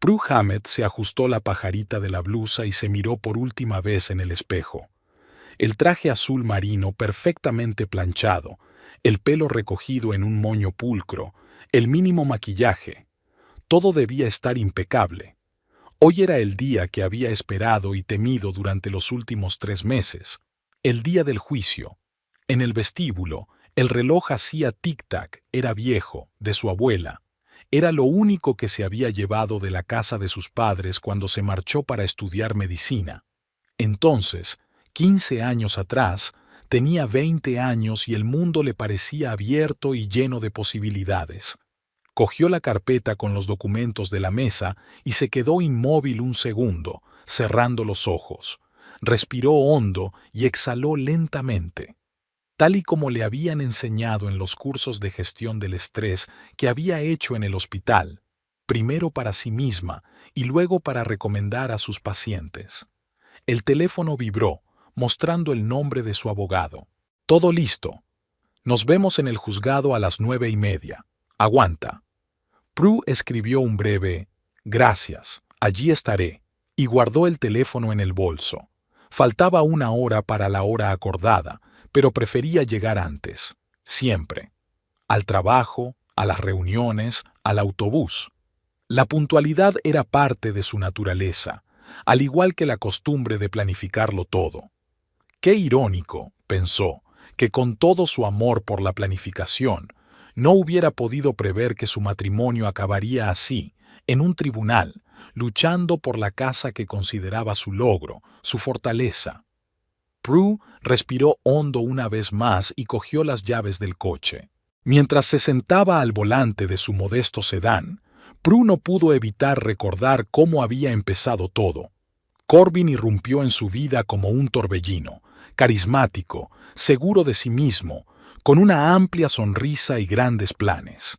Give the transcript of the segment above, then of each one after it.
Prue Hammett se ajustó la pajarita de la blusa y se miró por última vez en el espejo. El traje azul marino perfectamente planchado, el pelo recogido en un moño pulcro, el mínimo maquillaje. Todo debía estar impecable. Hoy era el día que había esperado y temido durante los últimos 3 meses, el día del juicio. En el vestíbulo, el reloj hacía tic-tac, era viejo, de su abuela. Era lo único que se había llevado de la casa de sus padres cuando se marchó para estudiar medicina. Entonces, 15 años atrás, tenía 20 años y el mundo le parecía abierto y lleno de posibilidades. Cogió la carpeta con los documentos de la mesa y se quedó inmóvil un segundo, cerrando los ojos. Respiró hondo y exhaló lentamente. Tal y como le habían enseñado en los cursos de gestión del estrés que había hecho en el hospital, primero para sí misma y luego para recomendar a sus pacientes. El teléfono vibró, mostrando el nombre de su abogado. Todo listo. Nos vemos en el juzgado a las 9:30. Aguanta. Prue escribió un breve «Gracias, allí estaré», y guardó el teléfono en el bolso. Faltaba 1 hora para la hora acordada, pero prefería llegar antes, siempre. Al trabajo, a las reuniones, al autobús. La puntualidad era parte de su naturaleza, al igual que la costumbre de planificarlo todo. Qué irónico, pensó, que con todo su amor por la planificación, no hubiera podido prever que su matrimonio acabaría así, en un tribunal, luchando por la casa que consideraba su logro, su fortaleza. Prue respiró hondo una vez más y cogió las llaves del coche. Mientras se sentaba al volante de su modesto sedán, Prue no pudo evitar recordar cómo había empezado todo. Corbin irrumpió en su vida como un torbellino, carismático, seguro de sí mismo, con una amplia sonrisa y grandes planes.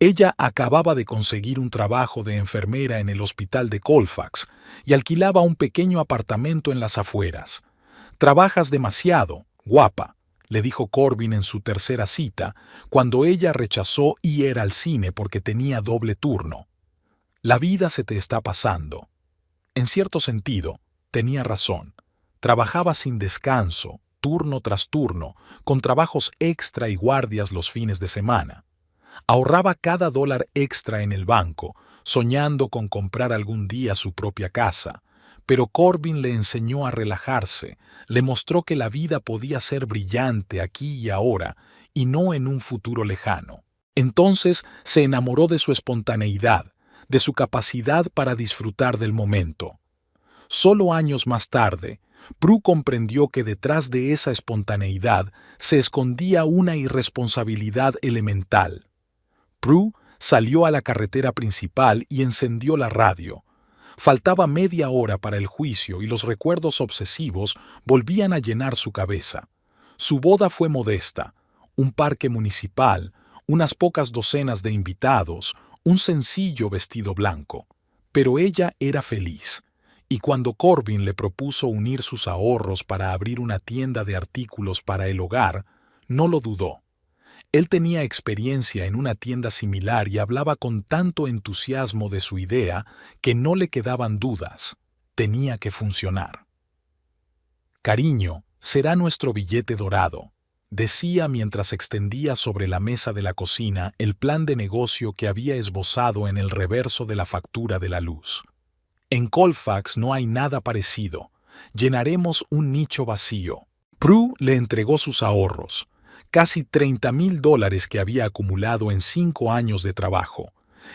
Ella acababa de conseguir un trabajo de enfermera en el hospital de Colfax y alquilaba un pequeño apartamento en las afueras. «Trabajas demasiado, guapa», le dijo Corbin en su tercera cita, cuando ella rechazó ir al cine porque tenía doble turno. «La vida se te está pasando». En cierto sentido, tenía razón. Trabajaba sin descanso, turno tras turno, con trabajos extra y guardias los fines de semana. Ahorraba cada dólar extra en el banco, soñando con comprar algún día su propia casa. Pero Corbin le enseñó a relajarse, le mostró que la vida podía ser brillante aquí y ahora, y no en un futuro lejano. Entonces se enamoró de su espontaneidad, de su capacidad para disfrutar del momento. Solo años más tarde, Prue comprendió que detrás de esa espontaneidad se escondía una irresponsabilidad elemental. Prue salió a la carretera principal y encendió la radio. Faltaba media hora para el juicio y los recuerdos obsesivos volvían a llenar su cabeza. Su boda fue modesta, un parque municipal, unas pocas docenas de invitados, un sencillo vestido blanco. Pero ella era feliz. Y cuando Corbin le propuso unir sus ahorros para abrir una tienda de artículos para el hogar, no lo dudó. Él tenía experiencia en una tienda similar y hablaba con tanto entusiasmo de su idea que no le quedaban dudas. Tenía que funcionar. «Cariño, será nuestro billete dorado», decía mientras extendía sobre la mesa de la cocina el plan de negocio que había esbozado en el reverso de la factura de la luz. «En Colfax no hay nada parecido. Llenaremos un nicho vacío». Prue le entregó sus ahorros, casi $30,000 que había acumulado en 5 años de trabajo.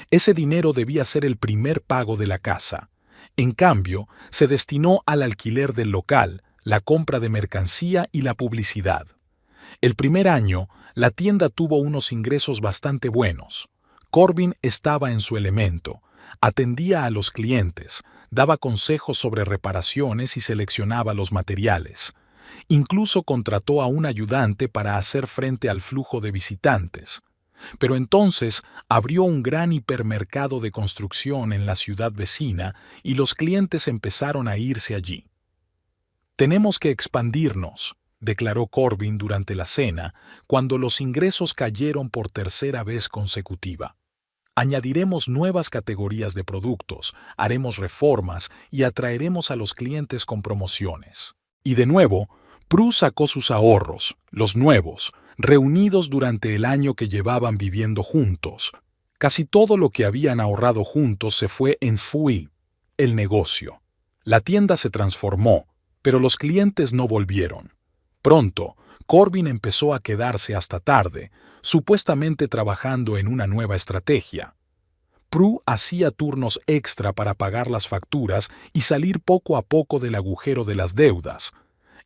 Ese dinero debía ser el primer pago de la casa. En cambio, se destinó al alquiler del local, la compra de mercancía y la publicidad. El primer año, la tienda tuvo unos ingresos bastante buenos. Corbin estaba en su elemento. Atendía a los clientes, daba consejos sobre reparaciones y seleccionaba los materiales. Incluso contrató a un ayudante para hacer frente al flujo de visitantes. Pero entonces abrió un gran hipermercado de construcción en la ciudad vecina y los clientes empezaron a irse allí. «Tenemos que expandirnos», declaró Corbin durante la cena, cuando los ingresos cayeron por tercera vez consecutiva. Añadiremos nuevas categorías de productos, haremos reformas y atraeremos a los clientes con promociones. Y de nuevo, Prue sacó sus ahorros, los nuevos, reunidos durante el año que llevaban viviendo juntos. Casi todo lo que habían ahorrado juntos se fue en Fui, el negocio. La tienda se transformó, pero los clientes no volvieron. Pronto, Corbin empezó a quedarse hasta tarde, supuestamente trabajando en una nueva estrategia. Prue hacía turnos extra para pagar las facturas y salir poco a poco del agujero de las deudas.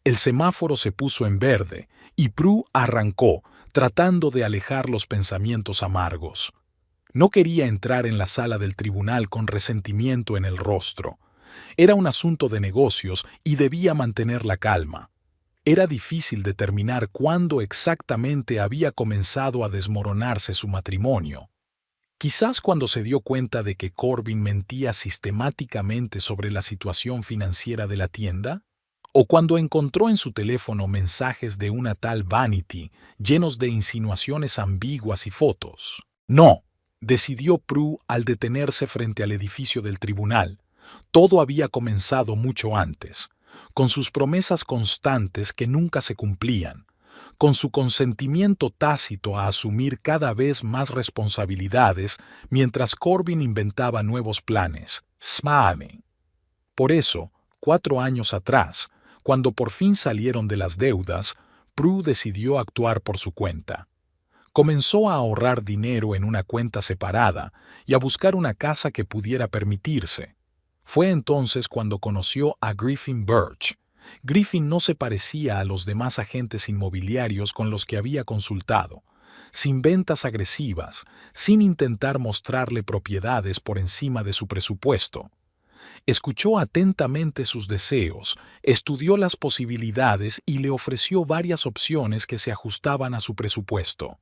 El semáforo se puso en verde y Prue arrancó, tratando de alejar los pensamientos amargos. No quería entrar en la sala del tribunal con resentimiento en el rostro. Era un asunto de negocios y debía mantener la calma. Era difícil determinar cuándo exactamente había comenzado a desmoronarse su matrimonio. Quizás cuando se dio cuenta de que Corbin mentía sistemáticamente sobre la situación financiera de la tienda, o cuando encontró en su teléfono mensajes de una tal Vanity llenos de insinuaciones ambiguas y fotos. No, decidió Prue al detenerse frente al edificio del tribunal. Todo había comenzado mucho antes, con sus promesas constantes que nunca se cumplían, con su consentimiento tácito a asumir cada vez más responsabilidades mientras Corbin inventaba nuevos planes. Smame. Por eso, 4 años atrás, cuando por fin salieron de las deudas, Prue decidió actuar por su cuenta. Comenzó a ahorrar dinero en una cuenta separada y a buscar una casa que pudiera permitirse. Fue entonces cuando conoció a Griffin Birch. Griffin no se parecía a los demás agentes inmobiliarios con los que había consultado, sin ventas agresivas, sin intentar mostrarle propiedades por encima de su presupuesto. Escuchó atentamente sus deseos, estudió las posibilidades y le ofreció varias opciones que se ajustaban a su presupuesto.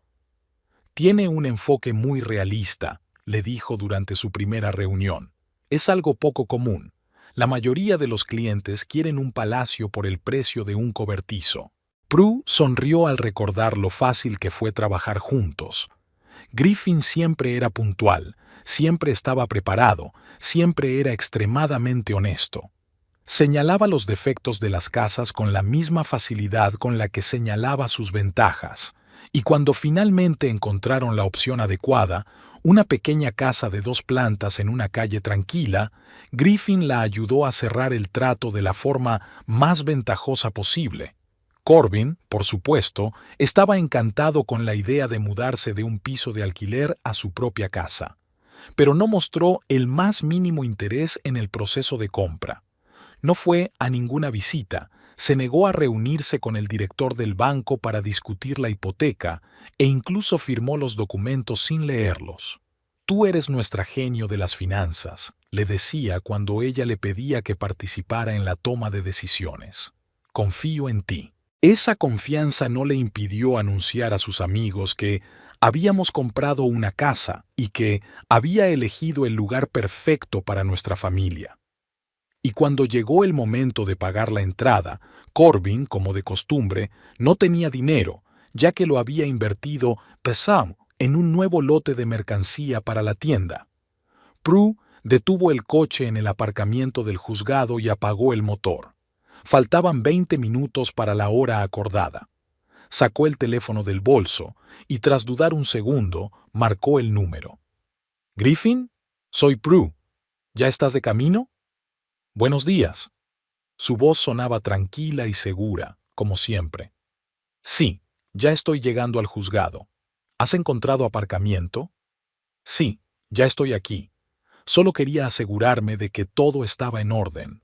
Tiene un enfoque muy realista, le dijo durante su primera reunión. Es algo poco común. La mayoría de los clientes quieren un palacio por el precio de un cobertizo. Prue sonrió al recordar lo fácil que fue trabajar juntos. Griffin siempre era puntual, siempre estaba preparado, siempre era extremadamente honesto. Señalaba los defectos de las casas con la misma facilidad con la que señalaba sus ventajas. Y cuando finalmente encontraron la opción adecuada, una pequeña casa de 2 plantas en una calle tranquila, Griffin la ayudó a cerrar el trato de la forma más ventajosa posible. Corbin, por supuesto, estaba encantado con la idea de mudarse de un piso de alquiler a su propia casa, pero no mostró el más mínimo interés en el proceso de compra. No fue a ninguna visita, se negó a reunirse con el director del banco para discutir la hipoteca e incluso firmó los documentos sin leerlos. «Tú eres nuestra genio de las finanzas», le decía cuando ella le pedía que participara en la toma de decisiones. «Confío en ti». Esa confianza no le impidió anunciar a sus amigos que habíamos comprado una casa y que había elegido el lugar perfecto para nuestra familia. Y cuando llegó el momento de pagar la entrada, Corbin, como de costumbre, no tenía dinero, ya que lo había invertido pesado en un nuevo lote de mercancía para la tienda. Prue detuvo el coche en el aparcamiento del juzgado y apagó el motor. Faltaban 20 minutos para la hora acordada. Sacó el teléfono del bolso y, tras dudar un segundo, marcó el número. «¿Griffin? Soy Prue. ¿Ya estás de camino?» «Buenos días». Su voz sonaba tranquila y segura, como siempre. «Sí, ya estoy llegando al juzgado. ¿Has encontrado aparcamiento?» «Sí, ya estoy aquí. Solo quería asegurarme de que todo estaba en orden».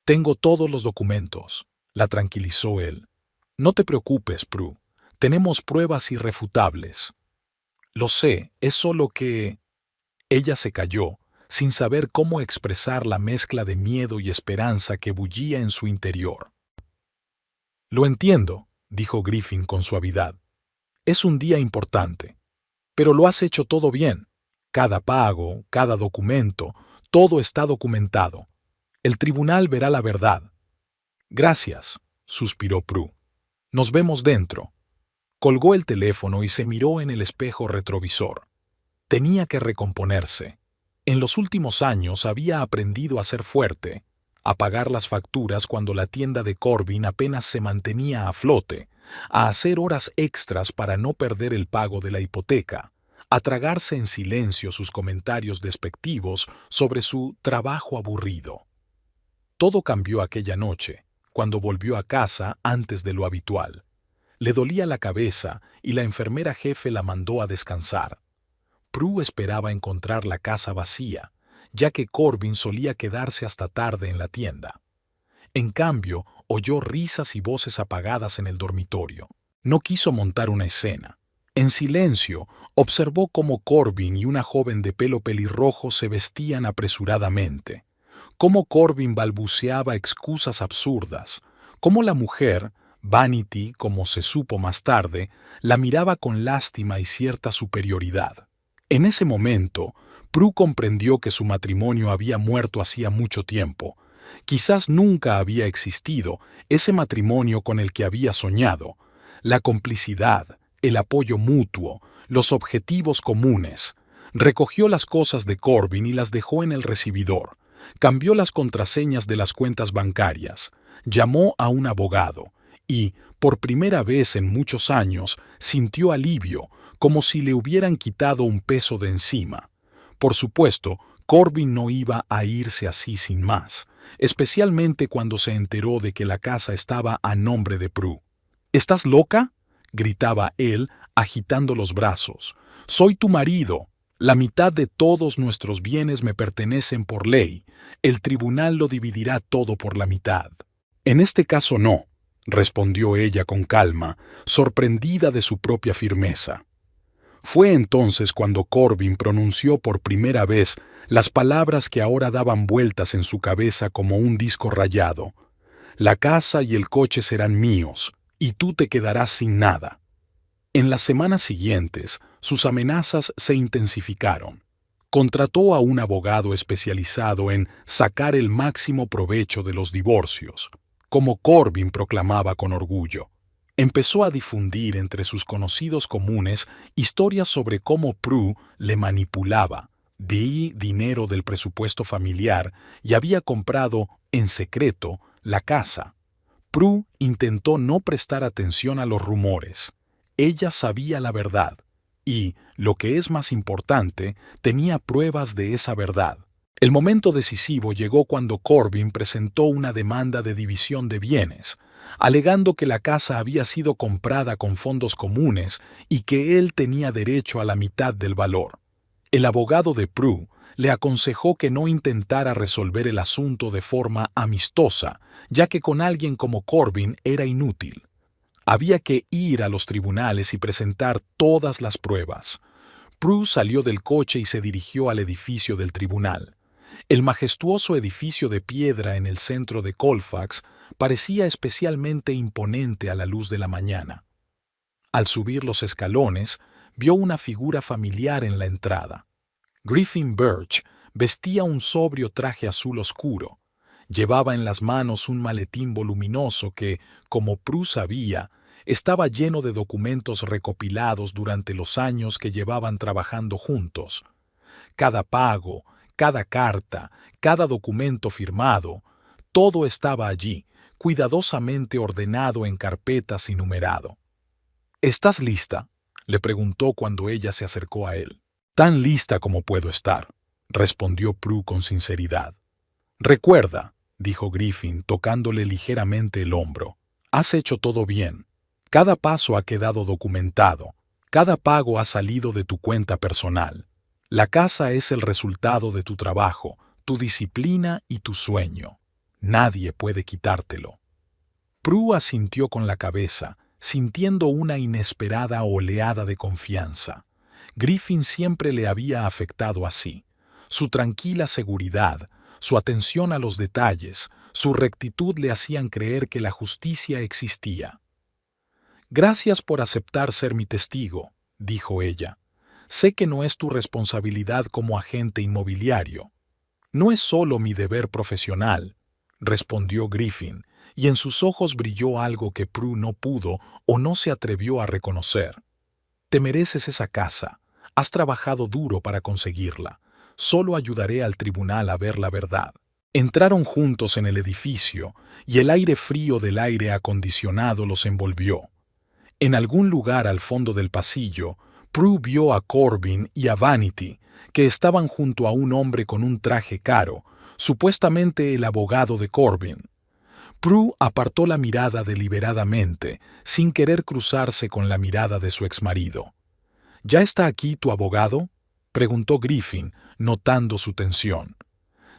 «Tengo todos los documentos», la tranquilizó él. «No te preocupes, Prue. Tenemos pruebas irrefutables». «Lo sé, es solo que...» Ella se calló, sin saber cómo expresar la mezcla de miedo y esperanza que bullía en su interior. «Lo entiendo», dijo Griffin con suavidad. «Es un día importante. Pero lo has hecho todo bien. Cada pago, cada documento, todo está documentado. El tribunal verá la verdad». «Gracias», suspiró Prue. «Nos vemos dentro». Colgó el teléfono y se miró en el espejo retrovisor. Tenía que recomponerse. En los últimos años había aprendido a ser fuerte, a pagar las facturas cuando la tienda de Corbin apenas se mantenía a flote, a hacer horas extras para no perder el pago de la hipoteca, a tragarse en silencio sus comentarios despectivos sobre su trabajo aburrido. Todo cambió aquella noche, cuando volvió a casa antes de lo habitual. Le dolía la cabeza y la enfermera jefe la mandó a descansar. Prue esperaba encontrar la casa vacía, ya que Corbin solía quedarse hasta tarde en la tienda. En cambio, oyó risas y voces apagadas en el dormitorio. No quiso montar una escena. En silencio, observó cómo Corbin y una joven de pelo pelirrojo se vestían apresuradamente, cómo Corbin balbuceaba excusas absurdas, cómo la mujer, Vanity, como se supo más tarde, la miraba con lástima y cierta superioridad. En ese momento, Prue comprendió que su matrimonio había muerto hacía mucho tiempo. Quizás nunca había existido ese matrimonio con el que había soñado. La complicidad, el apoyo mutuo, los objetivos comunes. Recogió las cosas de Corbin y las dejó en el recibidor. Cambió las contraseñas de las cuentas bancarias. Llamó a un abogado y, por primera vez en muchos años, sintió alivio, como si le hubieran quitado un peso de encima. Por supuesto, Corbin no iba a irse así sin más, especialmente cuando se enteró de que la casa estaba a nombre de Prue. ¿Estás loca?, gritaba él, agitando los brazos. «Soy tu marido. La mitad de todos nuestros bienes me pertenecen por ley. El tribunal lo dividirá todo por la mitad». «En este caso no», respondió ella con calma, sorprendida de su propia firmeza. Fue entonces cuando Corbin pronunció por primera vez las palabras que ahora daban vueltas en su cabeza como un disco rayado. «La casa y el coche serán míos, y tú te quedarás sin nada». En las semanas siguientes, sus amenazas se intensificaron. Contrató a un abogado especializado en sacar el máximo provecho de los divorcios, como Corbin proclamaba con orgullo. Empezó a difundir entre sus conocidos comunes historias sobre cómo Prue le manipulaba, veía dinero del presupuesto familiar y había comprado, en secreto, la casa. Prue intentó no prestar atención a los rumores. Ella sabía la verdad y, lo que es más importante, tenía pruebas de esa verdad. El momento decisivo llegó cuando Corbin presentó una demanda de división de bienes, alegando que la casa había sido comprada con fondos comunes y que él tenía derecho a la mitad del valor. El abogado de Prue le aconsejó que no intentara resolver el asunto de forma amistosa, ya que con alguien como Corbin era inútil. Había que ir a los tribunales y presentar todas las pruebas. Prue salió del coche y se dirigió al edificio del tribunal. El majestuoso edificio de piedra en el centro de Colfax parecía especialmente imponente a la luz de la mañana. Al subir los escalones, vio una figura familiar en la entrada. Griffin Birch vestía un sobrio traje azul oscuro. Llevaba en las manos un maletín voluminoso que, como Prue sabía, estaba lleno de documentos recopilados durante los años que llevaban trabajando juntos. Cada pago, cada carta, cada documento firmado, todo estaba allí, cuidadosamente ordenado en carpetas y numerado. «¿Estás lista?», le preguntó cuando ella se acercó a él. «Tan lista como puedo estar», respondió Prue con sinceridad. «Recuerda», dijo Griffin, tocándole ligeramente el hombro, «has hecho todo bien. Cada paso ha quedado documentado, cada pago ha salido de tu cuenta personal. La casa es el resultado de tu trabajo, tu disciplina y tu sueño. Nadie puede quitártelo». Prue asintió con la cabeza, sintiendo una inesperada oleada de confianza. Griffin siempre le había afectado así. Su tranquila seguridad, su atención a los detalles, su rectitud le hacían creer que la justicia existía. «Gracias por aceptar ser mi testigo», dijo ella. «Sé que no es tu responsabilidad como agente inmobiliario». «No es solo mi deber profesional», respondió Griffin, y en sus ojos brilló algo que Prue no pudo o no se atrevió a reconocer. «Te mereces esa casa, Has trabajado duro para conseguirla. Solo ayudaré al tribunal a ver la verdad. Entraron juntos en el edificio y el aire frío del aire acondicionado los envolvió. En algún lugar al fondo del pasillo, Prue vio a Corbin y a Vanity, que estaban junto a un hombre con un traje caro, supuestamente el abogado de Corbin. Prue apartó la mirada deliberadamente, sin querer cruzarse con la mirada de su exmarido. ¿Ya está aquí tu abogado?, preguntó Griffin, notando su tensión.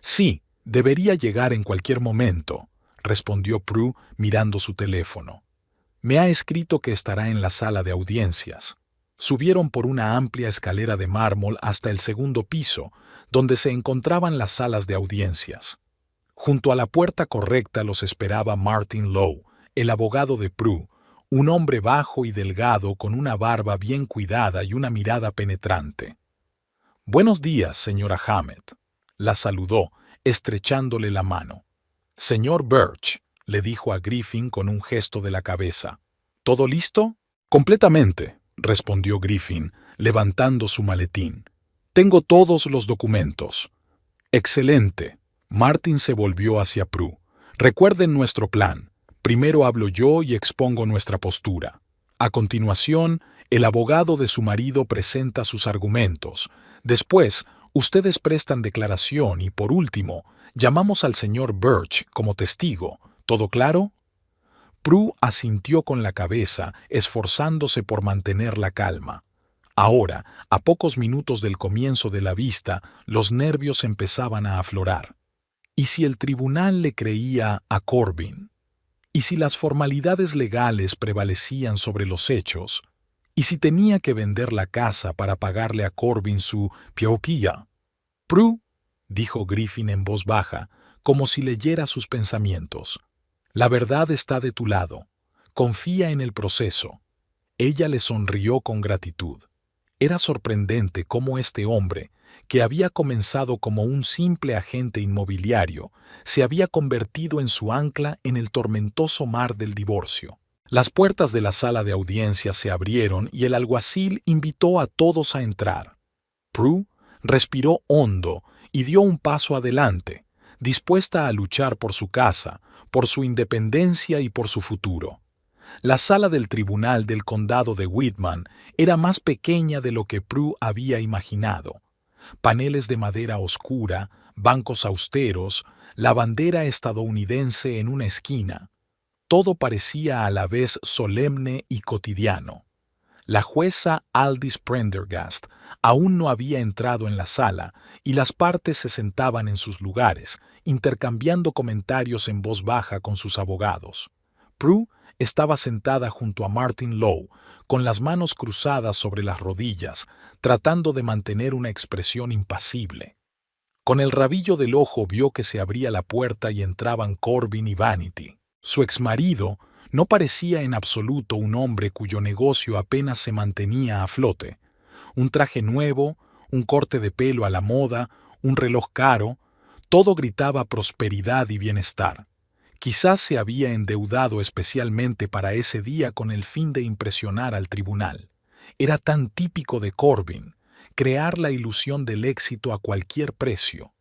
Sí, debería llegar en cualquier momento, respondió Prue mirando su teléfono. Me ha escrito que estará en la sala de audiencias. Subieron por una amplia escalera de mármol hasta el segundo piso, donde se encontraban las salas de audiencias. Junto a la puerta correcta los esperaba Martin Lowe, el abogado de Prue, un hombre bajo y delgado con una barba bien cuidada y una mirada penetrante. «Buenos días, señora Hammett», la saludó, estrechándole la mano. «Señor Birch», le dijo a Griffin con un gesto de la cabeza. «¿Todo listo?» «Completamente», respondió Griffin, levantando su maletín. «Tengo todos los documentos». «Excelente». Martin se volvió hacia Prue. «Recuerden nuestro plan. Primero hablo yo y expongo nuestra postura. A continuación, el abogado de su marido presenta sus argumentos. Después, ustedes prestan declaración y, por último, llamamos al señor Birch como testigo. ¿Todo claro?» Prue asintió con la cabeza, esforzándose por mantener la calma. Ahora, a pocos minutos del comienzo de la vista, los nervios empezaban a aflorar. ¿Y si el tribunal le creía a Corbin? ¿Y si las formalidades legales prevalecían sobre los hechos? ¿Y si tenía que vender la casa para pagarle a Corbin su piauquilla? «Prue», dijo Griffin en voz baja, como si leyera sus pensamientos. «La verdad está de tu lado. Confía en el proceso». Ella le sonrió con gratitud. Era sorprendente cómo este hombre, que había comenzado como un simple agente inmobiliario, se había convertido en su ancla en el tormentoso mar del divorcio. Las puertas de la sala de audiencias se abrieron y el alguacil invitó a todos a entrar. Prue respiró hondo y dio un paso adelante, dispuesta a luchar por su casa, por su independencia y por su futuro. La sala del tribunal del condado de Whitman era más pequeña de lo que Prue había imaginado. Paneles de madera oscura, bancos austeros, la bandera estadounidense en una esquina. Todo parecía a la vez solemne y cotidiano. La jueza Aldis Prendergast aún no había entrado en la sala y las partes se sentaban en sus lugares, intercambiando comentarios en voz baja con sus abogados. Prue estaba sentada junto a Martin Lowe, con las manos cruzadas sobre las rodillas, tratando de mantener una expresión impasible. Con el rabillo del ojo vio que se abría la puerta y entraban Corbin y Vanity. Su exmarido no parecía en absoluto un hombre cuyo negocio apenas se mantenía a flote. Un traje nuevo, un corte de pelo a la moda, un reloj caro, todo gritaba prosperidad y bienestar. Quizás se había endeudado especialmente para ese día con el fin de impresionar al tribunal. Era tan típico de Corbin, crear la ilusión del éxito a cualquier precio.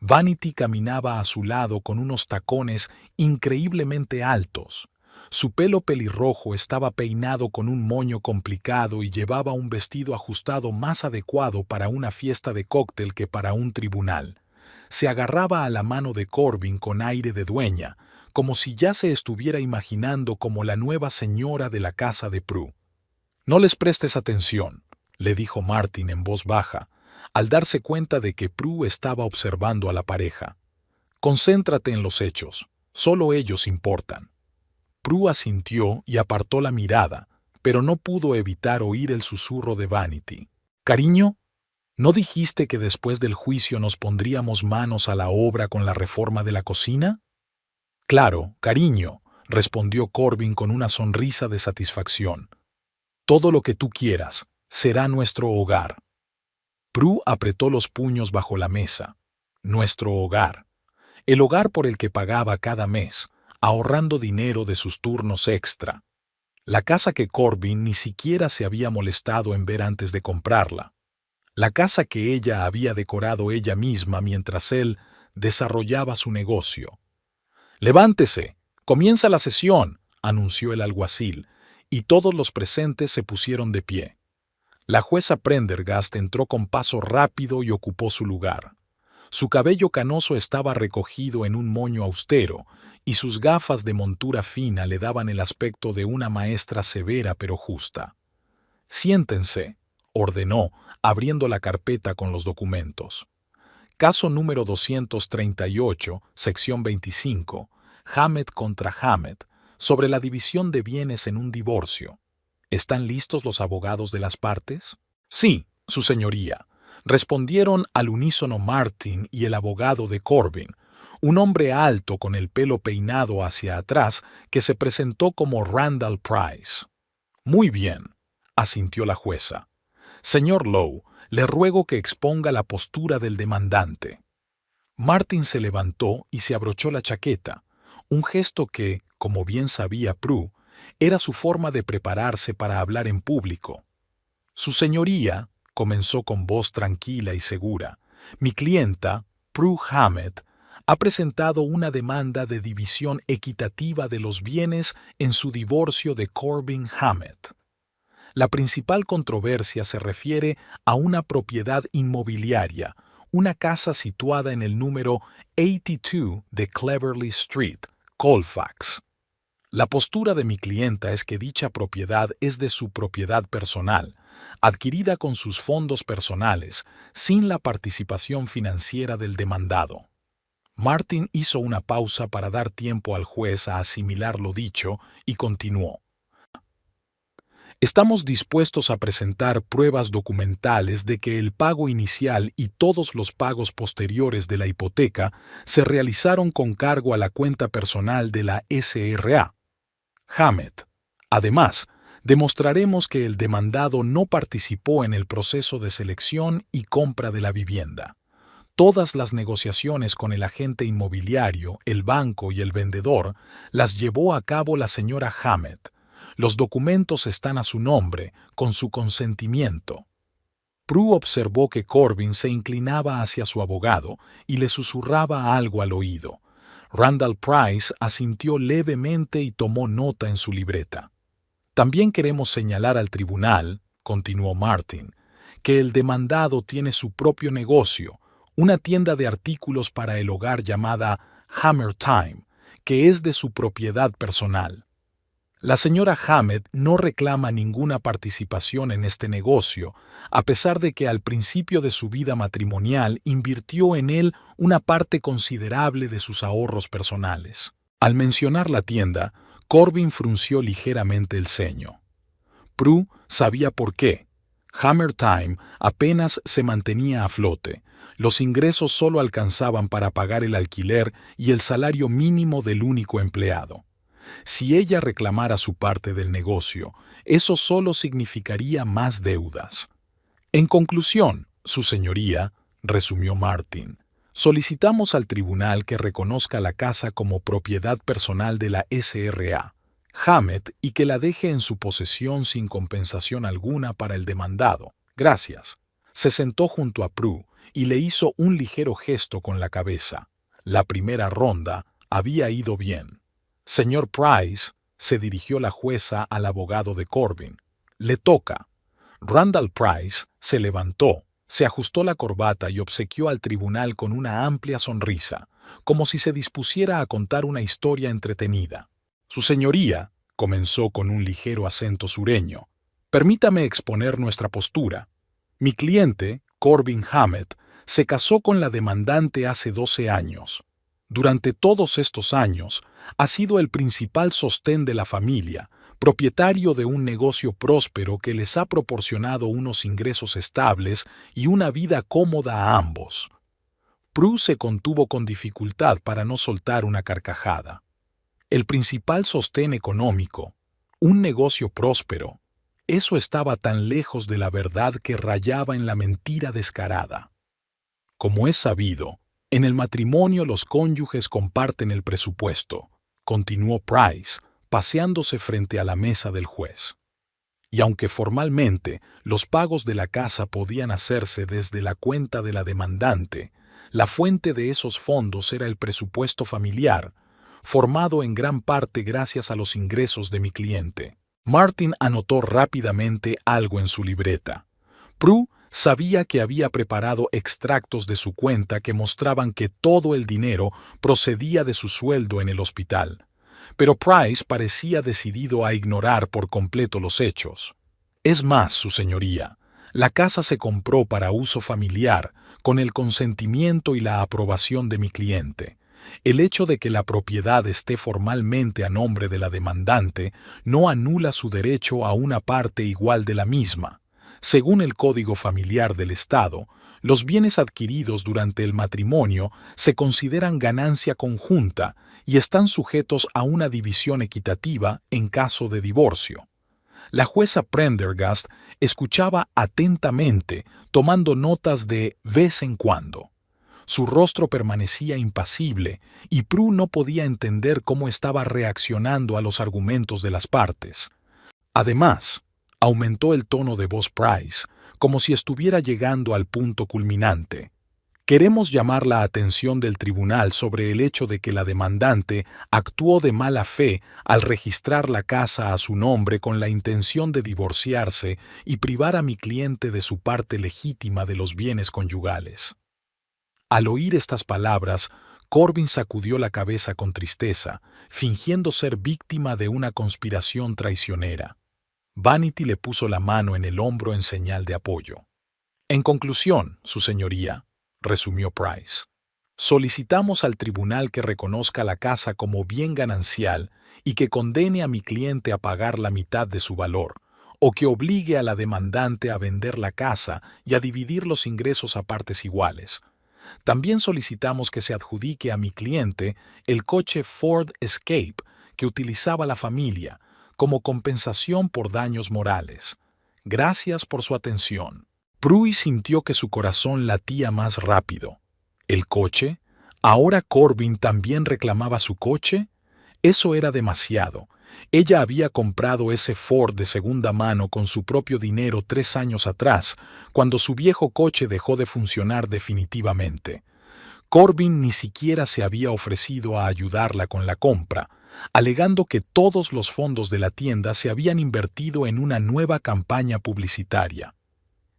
Vanity caminaba a su lado con unos tacones increíblemente altos. Su pelo pelirrojo estaba peinado con un moño complicado y llevaba un vestido ajustado más adecuado para una fiesta de cóctel que para un tribunal. Se agarraba a la mano de Corbin con aire de dueña, como si ya se estuviera imaginando como la nueva señora de la casa de Prue. «No les prestes atención», le dijo Martin en voz baja, al darse cuenta de que Prue estaba observando a la pareja. «Concéntrate en los hechos, solo ellos importan». Prue asintió y apartó la mirada, pero no pudo evitar oír el susurro de Vanity. «Cariño, ¿no dijiste que después del juicio nos pondríamos manos a la obra con la reforma de la cocina?» «Claro, cariño», respondió Corbin con una sonrisa de satisfacción. «Todo lo que tú quieras, será nuestro hogar». Prue apretó los puños bajo la mesa. Nuestro hogar. El hogar por el que pagaba cada mes, ahorrando dinero de sus turnos extra. La casa que Corbin ni siquiera se había molestado en ver antes de comprarla. la casa que ella había decorado ella misma mientras él desarrollaba su negocio. «Levántese, comienza la sesión», anunció el alguacil, y todos los presentes se pusieron de pie. La jueza Prendergast entró con paso rápido y ocupó su lugar. Su cabello canoso estaba recogido en un moño austero, y sus gafas de montura fina le daban el aspecto de una maestra severa pero justa. «Siéntense», ordenó, abriendo la carpeta con los documentos. Caso número 238, sección 25, Hammett contra Hammett, sobre la división de bienes en un divorcio. ¿Están listos los abogados de las partes? Sí, su señoría, respondieron al unísono Martin y el abogado de Corbin, un hombre alto con el pelo peinado hacia atrás que se presentó como Randall Price. Muy bien, asintió la jueza. Señor Lowe, le ruego que exponga la postura del demandante. Martin se levantó y se abrochó la chaqueta, un gesto que, como bien sabía Prue, era su forma de prepararse para hablar en público. Su señoría, comenzó con voz tranquila y segura, mi clienta, Prue Hammett, ha presentado una demanda de división equitativa de los bienes en su divorcio de Corbin Hammett. La principal controversia se refiere a una propiedad inmobiliaria, una casa situada en el número 82 de Cleverly Street, Colfax. La postura de mi clienta es que dicha propiedad es de su propiedad personal, adquirida con sus fondos personales, sin la participación financiera del demandado. Martin hizo una pausa para dar tiempo al juez a asimilar lo dicho y continuó. Estamos dispuestos a presentar pruebas documentales de que el pago inicial y todos los pagos posteriores de la hipoteca se realizaron con cargo a la cuenta personal de la SRA. Hammett. Además, demostraremos que el demandado no participó en el proceso de selección y compra de la vivienda. Todas las negociaciones con el agente inmobiliario, el banco y el vendedor las llevó a cabo la señora Hammett. Los documentos están a su nombre, con su consentimiento. Prue observó que Corbin se inclinaba hacia su abogado y le susurraba algo al oído. Randall Price asintió levemente y tomó nota en su libreta. También queremos señalar al tribunal, continuó Martin, que el demandado tiene su propio negocio, una tienda de artículos para el hogar llamada Hammer Time, que es de su propiedad personal. La señora Hammett no reclama ninguna participación en este negocio, a pesar de que al principio de su vida matrimonial invirtió en él una parte considerable de sus ahorros personales. Al mencionar la tienda, Corbin frunció ligeramente el ceño. Prue sabía por qué. Hammer Time apenas se mantenía a flote. Los ingresos solo alcanzaban para pagar el alquiler y el salario mínimo del único empleado. Si ella reclamara su parte del negocio, eso solo significaría más deudas. En conclusión, su señoría, resumió Martin, solicitamos al tribunal que reconozca la casa como propiedad personal de la SRA, Hammett, y que la deje en su posesión sin compensación alguna para el demandado. Gracias. Se sentó junto a Prue y le hizo un ligero gesto con la cabeza. La primera ronda había ido bien. Señor Price, se dirigió la jueza al abogado de Corbin. Le toca. Randall Price se levantó, se ajustó la corbata y obsequió al tribunal con una amplia sonrisa, como si se dispusiera a contar una historia entretenida. Su señoría, comenzó con un ligero acento sureño, permítame exponer nuestra postura. Mi cliente, Corbin Hammett, se casó con la demandante hace 12 años. Durante todos estos años, ha sido el principal sostén de la familia, propietario de un negocio próspero que les ha proporcionado unos ingresos estables y una vida cómoda a ambos. Prue se contuvo con dificultad para no soltar una carcajada. El principal sostén económico, un negocio próspero, eso estaba tan lejos de la verdad que rayaba en la mentira descarada. Como es sabido, en el matrimonio los cónyuges comparten el presupuesto, continuó Price, paseándose frente a la mesa del juez. y aunque formalmente los pagos de la casa podían hacerse desde la cuenta de la demandante, la fuente de esos fondos era el presupuesto familiar, formado en gran parte gracias a los ingresos de mi cliente. Martin anotó rápidamente algo en su libreta. Prue sabía que había preparado extractos de su cuenta que mostraban que todo el dinero procedía de su sueldo en el hospital, pero Price parecía decidido a ignorar por completo los hechos. Es más, su señoría, la casa se compró para uso familiar con el consentimiento y la aprobación de mi cliente. El hecho de que la propiedad esté formalmente a nombre de la demandante no anula su derecho a una parte igual de la misma. Según el Código Familiar del Estado, los bienes adquiridos durante el matrimonio se consideran ganancia conjunta y están sujetos a una división equitativa en caso de divorcio. La jueza Prendergast escuchaba atentamente, tomando notas de vez en cuando. Su rostro permanecía impasible y Prue no podía entender cómo estaba reaccionando a los argumentos de las partes. Además, aumentó el tono de voz Price, como si estuviera llegando al punto culminante. Queremos llamar la atención del tribunal sobre el hecho de que la demandante actuó de mala fe al registrar la casa a su nombre con la intención de divorciarse y privar a mi cliente de su parte legítima de los bienes conyugales. Al oír estas palabras, Corbin sacudió la cabeza con tristeza, fingiendo ser víctima de una conspiración traicionera. Vanity le puso la mano en el hombro en señal de apoyo. En conclusión, su señoría, resumió Price, solicitamos al tribunal que reconozca la casa como bien ganancial y que condene a mi cliente a pagar la mitad de su valor, o que obligue a la demandante a vender la casa y a dividir los ingresos a partes iguales. También solicitamos que se adjudique a mi cliente el coche Ford Escape que utilizaba la familia como compensación por daños morales. Gracias por su atención. Prue sintió que su corazón latía más rápido. ¿El coche? ¿Ahora Corbin también reclamaba su coche? Eso era demasiado. Ella había comprado ese Ford de segunda mano con su propio dinero 3 años atrás, cuando su viejo coche dejó de funcionar definitivamente. Corbin ni siquiera se había ofrecido a ayudarla con la compra, alegando que todos los fondos de la tienda se habían invertido en una nueva campaña publicitaria.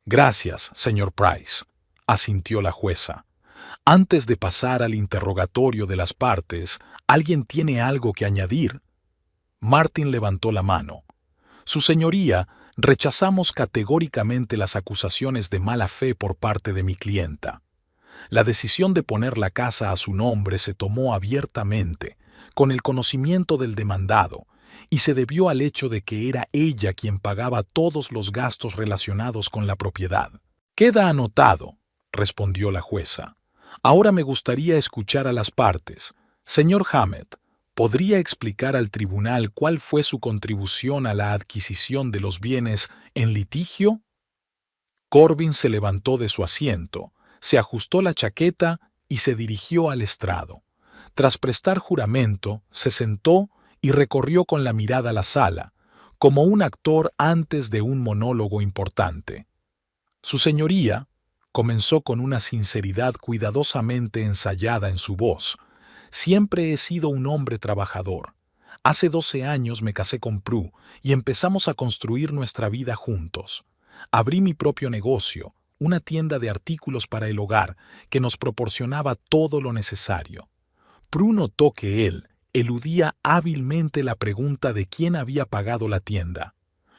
Gracias, señor Price, asintió la jueza. Antes de pasar al interrogatorio de las partes, ¿alguien tiene algo que añadir? Martin levantó la mano. Su señoría, rechazamos categóricamente las acusaciones de mala fe por parte de mi clienta. La decisión de poner la casa a su nombre se tomó abiertamente, con el conocimiento del demandado, y se debió al hecho de que era ella quien pagaba todos los gastos relacionados con la propiedad. Queda anotado, respondió la jueza. Ahora me gustaría escuchar a las partes. Señor Hammett, ¿podría explicar al tribunal cuál fue su contribución a la adquisición de los bienes en litigio? Corbin se levantó de su asiento, se ajustó la chaqueta y se dirigió al estrado. Tras prestar juramento, se sentó y recorrió con la mirada la sala, como un actor antes de un monólogo importante. Su señoría, comenzó con una sinceridad cuidadosamente ensayada en su voz, siempre he sido un hombre trabajador. Hace 12 años me casé con Prue y empezamos a construir nuestra vida juntos. Abrí mi propio negocio, una tienda de artículos para el hogar que nos proporcionaba todo lo necesario. Prue notó que él eludía hábilmente la pregunta de quién había pagado la tienda.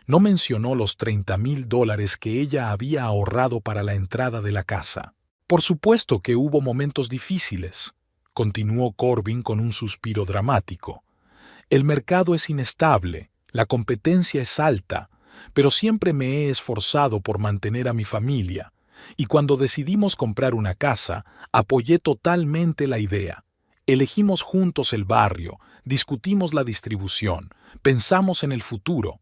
No mencionó los $30,000 que ella había ahorrado para la entrada de la casa. Por supuesto que hubo momentos difíciles, continuó Corbin con un suspiro dramático. El mercado es inestable, la competencia es alta, pero siempre me he esforzado por mantener a mi familia, y cuando decidimos comprar una casa, apoyé totalmente la idea. Elegimos juntos el barrio, discutimos la distribución, pensamos en el futuro.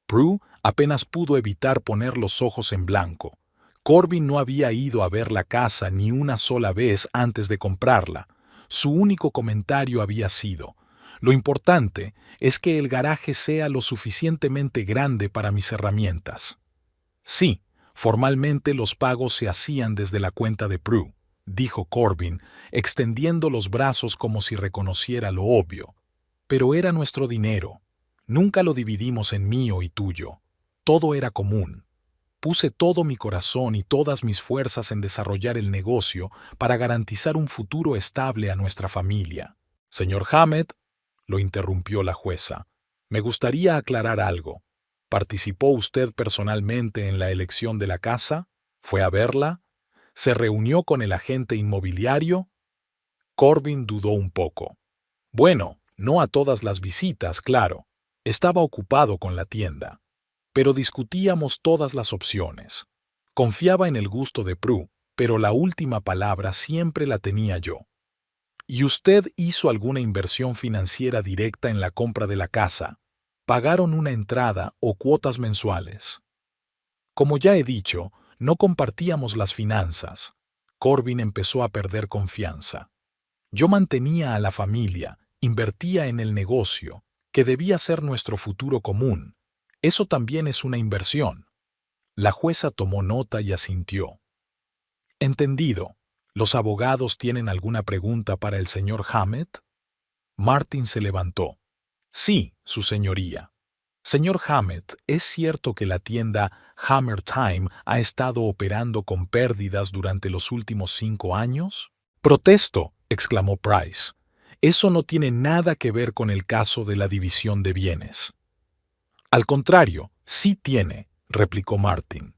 Prue apenas pudo evitar poner los ojos en blanco. Corbin no había ido a ver la casa ni una sola vez antes de comprarla. Su único comentario había sido: Lo importante es que el garaje sea lo suficientemente grande para mis herramientas. Sí, formalmente los pagos se hacían desde la cuenta de Prue, dijo Corbin, extendiendo los brazos como si reconociera lo obvio. Pero era nuestro dinero. Nunca lo dividimos en mío y tuyo. Todo era común. Puse todo mi corazón y todas mis fuerzas en desarrollar el negocio para garantizar un futuro estable a nuestra familia. Señor Hammett, lo interrumpió la jueza, me gustaría aclarar algo. ¿Participó usted personalmente en la elección de la casa? ¿Fue a verla? ¿Se reunió con el agente inmobiliario? Corbin dudó un poco. Bueno, no a todas las visitas, claro. Estaba ocupado con la tienda. Pero discutíamos todas las opciones. Confiaba en el gusto de Prue, pero la última palabra siempre la tenía yo. ¿Y usted hizo alguna inversión financiera directa en la compra de la casa? ¿Pagaron una entrada o cuotas mensuales? Como ya he dicho, no compartíamos las finanzas. Corbin empezó a perder confianza. Yo mantenía a la familia, invertía en el negocio, que debía ser nuestro futuro común. Eso también es una inversión. La jueza tomó nota y asintió. Entendido. ¿Los abogados tienen alguna pregunta para el señor Hammett? Martin se levantó. Sí, su señoría. Señor Hammett, ¿es cierto que la tienda Hammer Time ha estado operando con pérdidas durante los últimos 5 años? Protesto, exclamó Price. Eso no tiene nada que ver con el caso de la división de bienes. Al contrario, sí tiene, replicó Martin.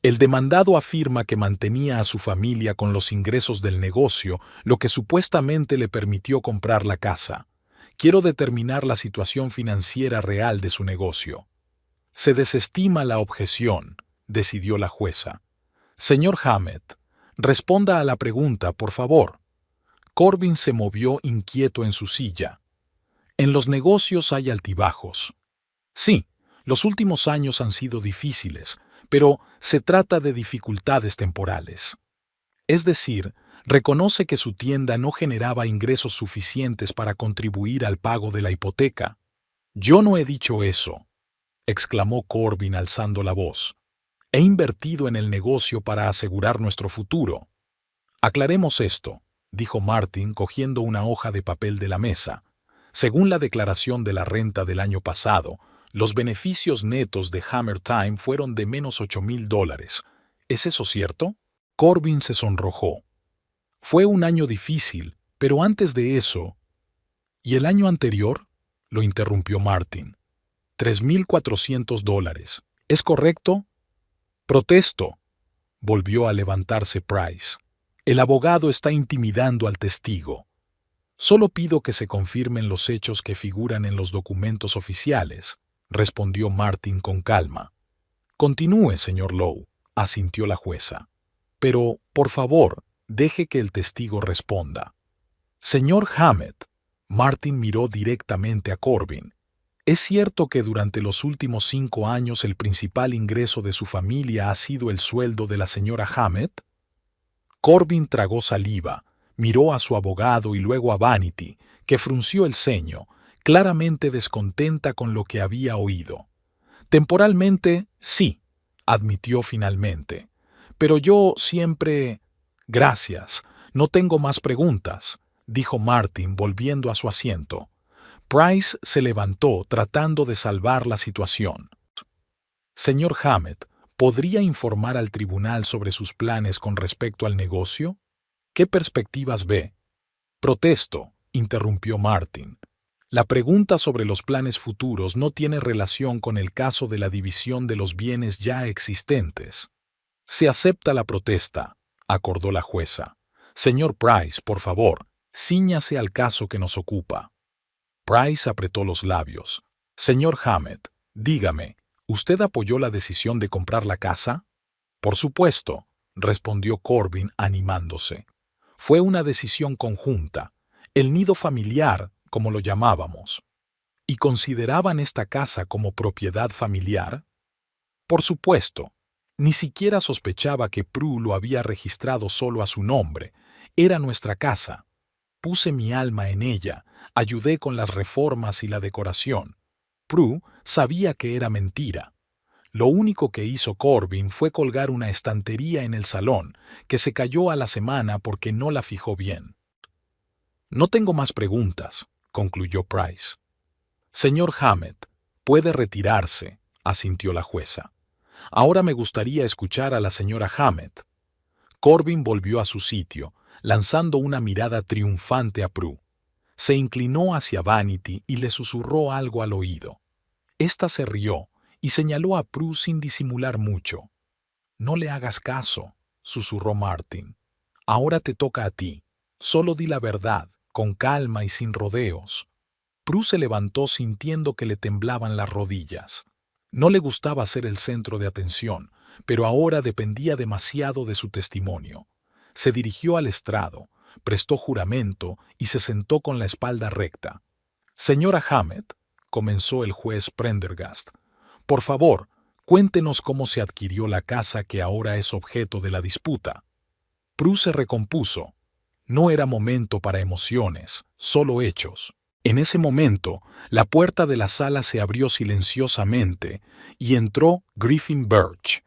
El demandado afirma que mantenía a su familia con los ingresos del negocio, lo que supuestamente le permitió comprar la casa. Quiero determinar la situación financiera real de su negocio. Se desestima la objeción, decidió la jueza. Señor Hammett, responda a la pregunta, por favor. Corbin se movió inquieto en su silla. En los negocios hay altibajos. Sí, los últimos años han sido difíciles, pero se trata de dificultades temporales. Es decir, reconoce que su tienda no generaba ingresos suficientes para contribuir al pago de la hipoteca. Yo no he dicho eso, exclamó Corbin alzando la voz. He invertido en el negocio para asegurar nuestro futuro. Aclaremos esto, dijo Martin cogiendo una hoja de papel de la mesa. Según la declaración de la renta del año pasado, los beneficios netos de Hammer Time fueron de menos $8,000. ¿Es eso cierto? Corbin se sonrojó. Fue un año difícil, pero antes de eso... ¿Y el año anterior? Lo interrumpió Martin. $3,400. ¿Es correcto? Protesto. Volvió a levantarse Price. El abogado está intimidando al testigo. Solo pido que se confirmen los hechos que figuran en los documentos oficiales, respondió Martin con calma. Continúe, señor Lowe, asintió la jueza. Pero, por favor, deje que el testigo responda. Señor Hammett, Martin miró directamente a Corbin. ¿Es cierto que durante los últimos 5 años el principal ingreso de su familia ha sido el sueldo de la señora Hammett? Corbin tragó saliva, miró a su abogado y luego a Vanity, que frunció el ceño, claramente descontenta con lo que había oído. Temporalmente, sí, admitió finalmente. Pero yo siempre... Gracias, no tengo más preguntas, dijo Martin volviendo a su asiento. Price se levantó tratando de salvar la situación. Señor Hammett, ¿podría informar al tribunal sobre sus planes con respecto al negocio? ¿Qué perspectivas ve? Protesto, interrumpió Martin. La pregunta sobre los planes futuros no tiene relación con el caso de la división de los bienes ya existentes. Se acepta la protesta, acordó la jueza. Señor Price, por favor, cíñase al caso que nos ocupa. Price apretó los labios. Señor Hammett, dígame, ¿usted apoyó la decisión de comprar la casa? Por supuesto, respondió Corbin animándose. Fue una decisión conjunta, el nido familiar, como lo llamábamos. ¿Y consideraban esta casa como propiedad familiar? Por supuesto. Ni siquiera sospechaba que Prue lo había registrado solo a su nombre. Era nuestra casa. Puse mi alma en ella, ayudé con las reformas y la decoración. Prue sabía que era mentira. Lo único que hizo Corbin fue colgar una estantería en el salón, que se cayó a la semana porque no la fijó bien. No tengo más preguntas, concluyó Price. Señor Hammett, puede retirarse, asintió la jueza. Ahora me gustaría escuchar a la señora Hammett. Corbin volvió a su sitio, lanzando una mirada triunfante a Prue. Se inclinó hacia Vanity y le susurró algo al oído. Esta se rió y señaló a Prue sin disimular mucho. No le hagas caso, susurró Martin. Ahora te toca a ti. Solo di la verdad, con calma y sin rodeos. Prue se levantó sintiendo que le temblaban las rodillas. No le gustaba ser el centro de atención, pero ahora dependía demasiado de su testimonio. Se dirigió al estrado, prestó juramento y se sentó con la espalda recta. Señora Hammett, comenzó el juez Prendergast, por favor, cuéntenos cómo se adquirió la casa que ahora es objeto de la disputa. Prue se recompuso. No era momento para emociones, solo hechos. En ese momento, la puerta de la sala se abrió silenciosamente y entró Griffin Birch.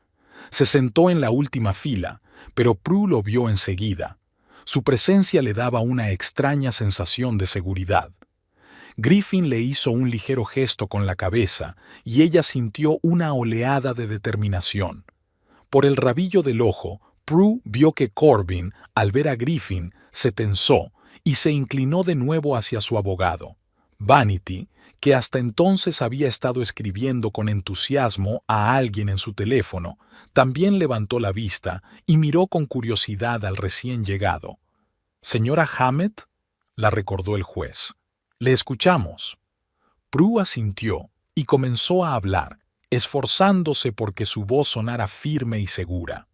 Se sentó en la última fila, pero Prue lo vio enseguida. Su presencia le daba una extraña sensación de seguridad. Griffin le hizo un ligero gesto con la cabeza y ella sintió una oleada de determinación. Por el rabillo del ojo, Prue vio que Corbin, al ver a Griffin, se tensó y se inclinó de nuevo hacia su abogado. Vanity, que hasta entonces había estado escribiendo con entusiasmo a alguien en su teléfono, también levantó la vista y miró con curiosidad al recién llegado. «¿Señora Hammett?», la recordó el juez. «Le escuchamos». Prue asintió y comenzó a hablar, esforzándose porque su voz sonara firme y segura.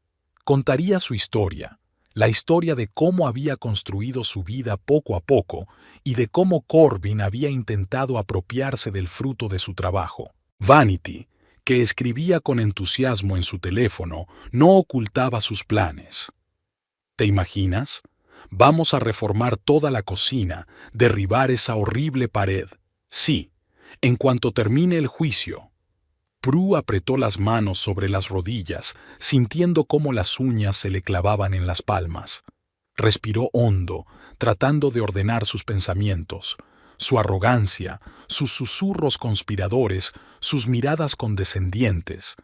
Contaría su historia, la historia de cómo había construido su vida poco a poco y de cómo Corbin había intentado apropiarse del fruto de su trabajo. Vanity, que escribía con entusiasmo en su teléfono, no ocultaba sus planes. ¿Te imaginas? Vamos a reformar toda la cocina, derribar esa horrible pared. Sí, en cuanto termine el juicio. Prue apretó las manos sobre las rodillas, sintiendo cómo las uñas se le clavaban en las palmas. Respiró hondo, tratando de ordenar sus pensamientos. Su arrogancia, sus susurros conspiradores, sus miradas condescendientes.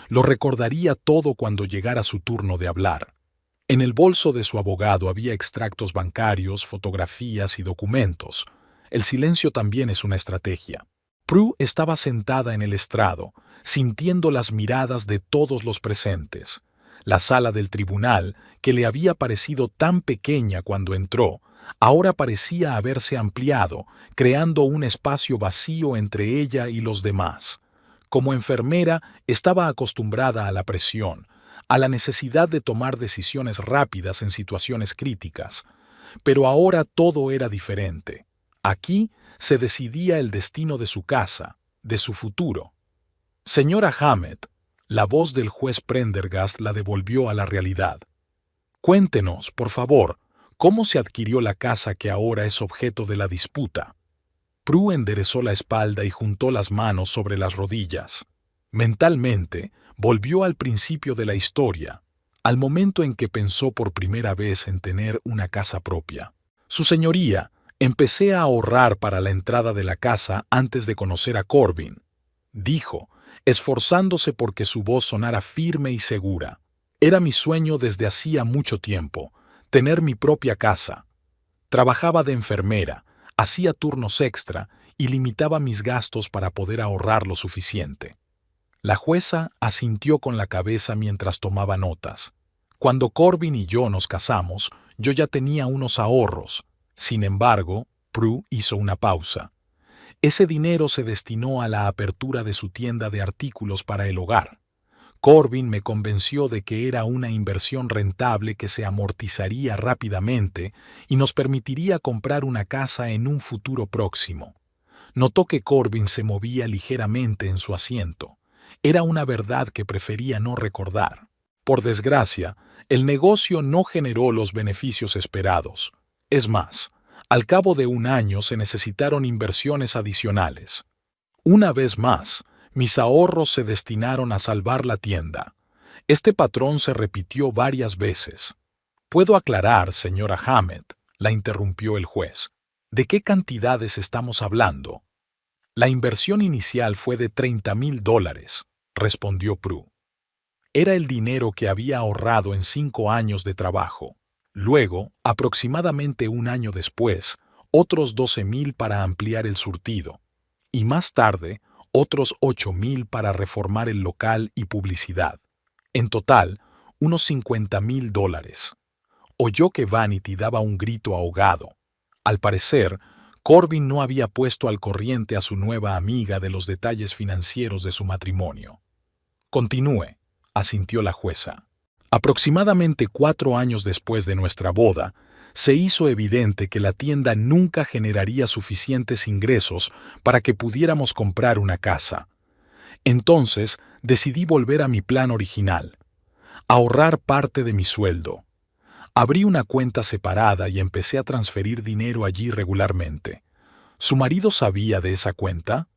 Lo recordaría todo cuando llegara su turno de hablar. En el bolso de su abogado había extractos bancarios, fotografías y documentos. El silencio también es una estrategia. Prue estaba sentada en el estrado, sintiendo las miradas de todos los presentes. La sala del tribunal, que le había parecido tan pequeña cuando entró, ahora parecía haberse ampliado, creando un espacio vacío entre ella y los demás. Como enfermera, estaba acostumbrada a la presión, a la necesidad de tomar decisiones rápidas en situaciones críticas. Pero ahora todo era diferente. Aquí se decidía el destino de su casa, de su futuro. Señora Hammett, la voz del juez Prendergast la devolvió a la realidad. Cuéntenos, por favor, cómo se adquirió la casa que ahora es objeto de la disputa. Prue enderezó la espalda y juntó las manos sobre las rodillas. Mentalmente, volvió al principio de la historia, al momento en que pensó por primera vez en tener una casa propia. Su señoría, empecé a ahorrar para la entrada de la casa antes de conocer a Corbin, dijo, esforzándose porque su voz sonara firme y segura. Era mi sueño desde hacía mucho tiempo, tener mi propia casa. Trabajaba de enfermera, hacía turnos extra y limitaba mis gastos para poder ahorrar lo suficiente. La jueza asintió con la cabeza mientras tomaba notas. Cuando Corbin y yo nos casamos, yo ya tenía unos ahorros. Sin embargo, Prue hizo una pausa. Ese dinero se destinó a la apertura de su tienda de artículos para el hogar. Corbin me convenció de que era una inversión rentable que se amortizaría rápidamente y nos permitiría comprar una casa en un futuro próximo. Notó que Corbin se movía ligeramente en su asiento. Era una verdad que prefería no recordar. Por desgracia, el negocio no generó los beneficios esperados. Es más, Al cabo de un año se necesitaron inversiones adicionales. Una vez más, mis ahorros se destinaron a salvar la tienda. Este patrón se repitió varias veces. «¿Puedo aclarar, señora Hammett?», la interrumpió el juez. «¿De qué cantidades estamos hablando?» «La inversión inicial fue de $30,000», respondió Prue. Era el dinero que había ahorrado en 5 años de trabajo. Luego, aproximadamente un año después, otros 12,000 para ampliar el surtido. Y más tarde, otros 8,000 para reformar el local y publicidad. En total, unos $50,000. Oyó que Vanity daba un grito ahogado. Al parecer, Corbin no había puesto al corriente a su nueva amiga de los detalles financieros de su matrimonio. «Continúe», asintió la jueza. «Aproximadamente 4 años después de nuestra boda, se hizo evidente que la tienda nunca generaría suficientes ingresos para que pudiéramos comprar una casa. Entonces, decidí volver a mi plan original, ahorrar parte de mi sueldo. Abrí una cuenta separada y empecé a transferir dinero allí regularmente. ¿Su marido sabía de esa cuenta?»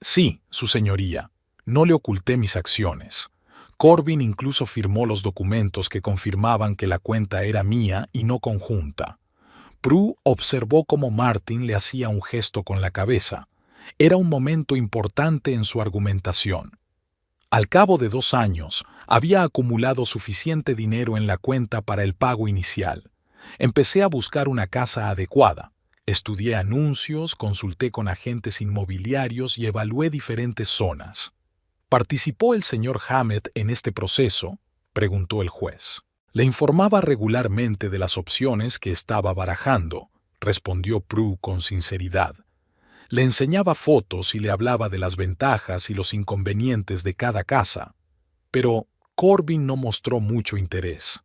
«Sí, su señoría. No le oculté mis acciones. Corbin incluso firmó los documentos que confirmaban que la cuenta era mía y no conjunta». Prue observó cómo Martin le hacía un gesto con la cabeza. Era un momento importante en su argumentación. Al cabo de 2 años, había acumulado suficiente dinero en la cuenta para el pago inicial. Empecé a buscar una casa adecuada. Estudié anuncios, consulté con agentes inmobiliarios y evalué diferentes zonas. «¿Participó el señor Hammett en este proceso?», preguntó el juez. «Le informaba regularmente de las opciones que estaba barajando», respondió Prue con sinceridad. «Le enseñaba fotos y le hablaba de las ventajas y los inconvenientes de cada casa. Pero Corbin no mostró mucho interés.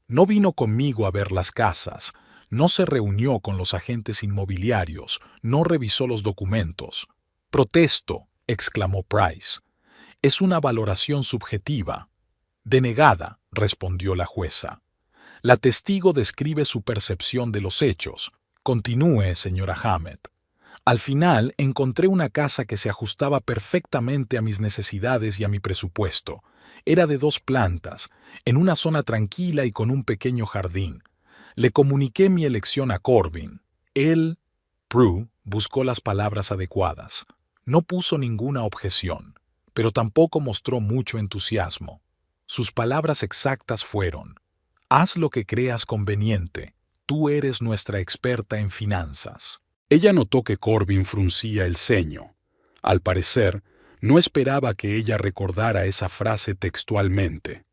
No vino conmigo a ver las casas, no se reunió con los agentes inmobiliarios, no revisó los documentos». «Protesto», exclamó Price. «Es una valoración subjetiva». «Denegada», respondió la jueza. «La testigo describe su percepción de los hechos. Continúe, señora Hammett». «Al final encontré una casa que se ajustaba perfectamente a mis necesidades y a mi presupuesto. Era de 2 plantas, en una zona tranquila y con un pequeño jardín. Le comuniqué mi elección a Corbin. Él...». Prue buscó las palabras adecuadas. No puso ninguna objeción, pero tampoco mostró mucho entusiasmo. Sus palabras exactas fueron: «Haz lo que creas conveniente. Tú eres nuestra experta en finanzas». Ella notó que Corbin fruncía el ceño. Al parecer, no esperaba que ella recordara esa frase textualmente.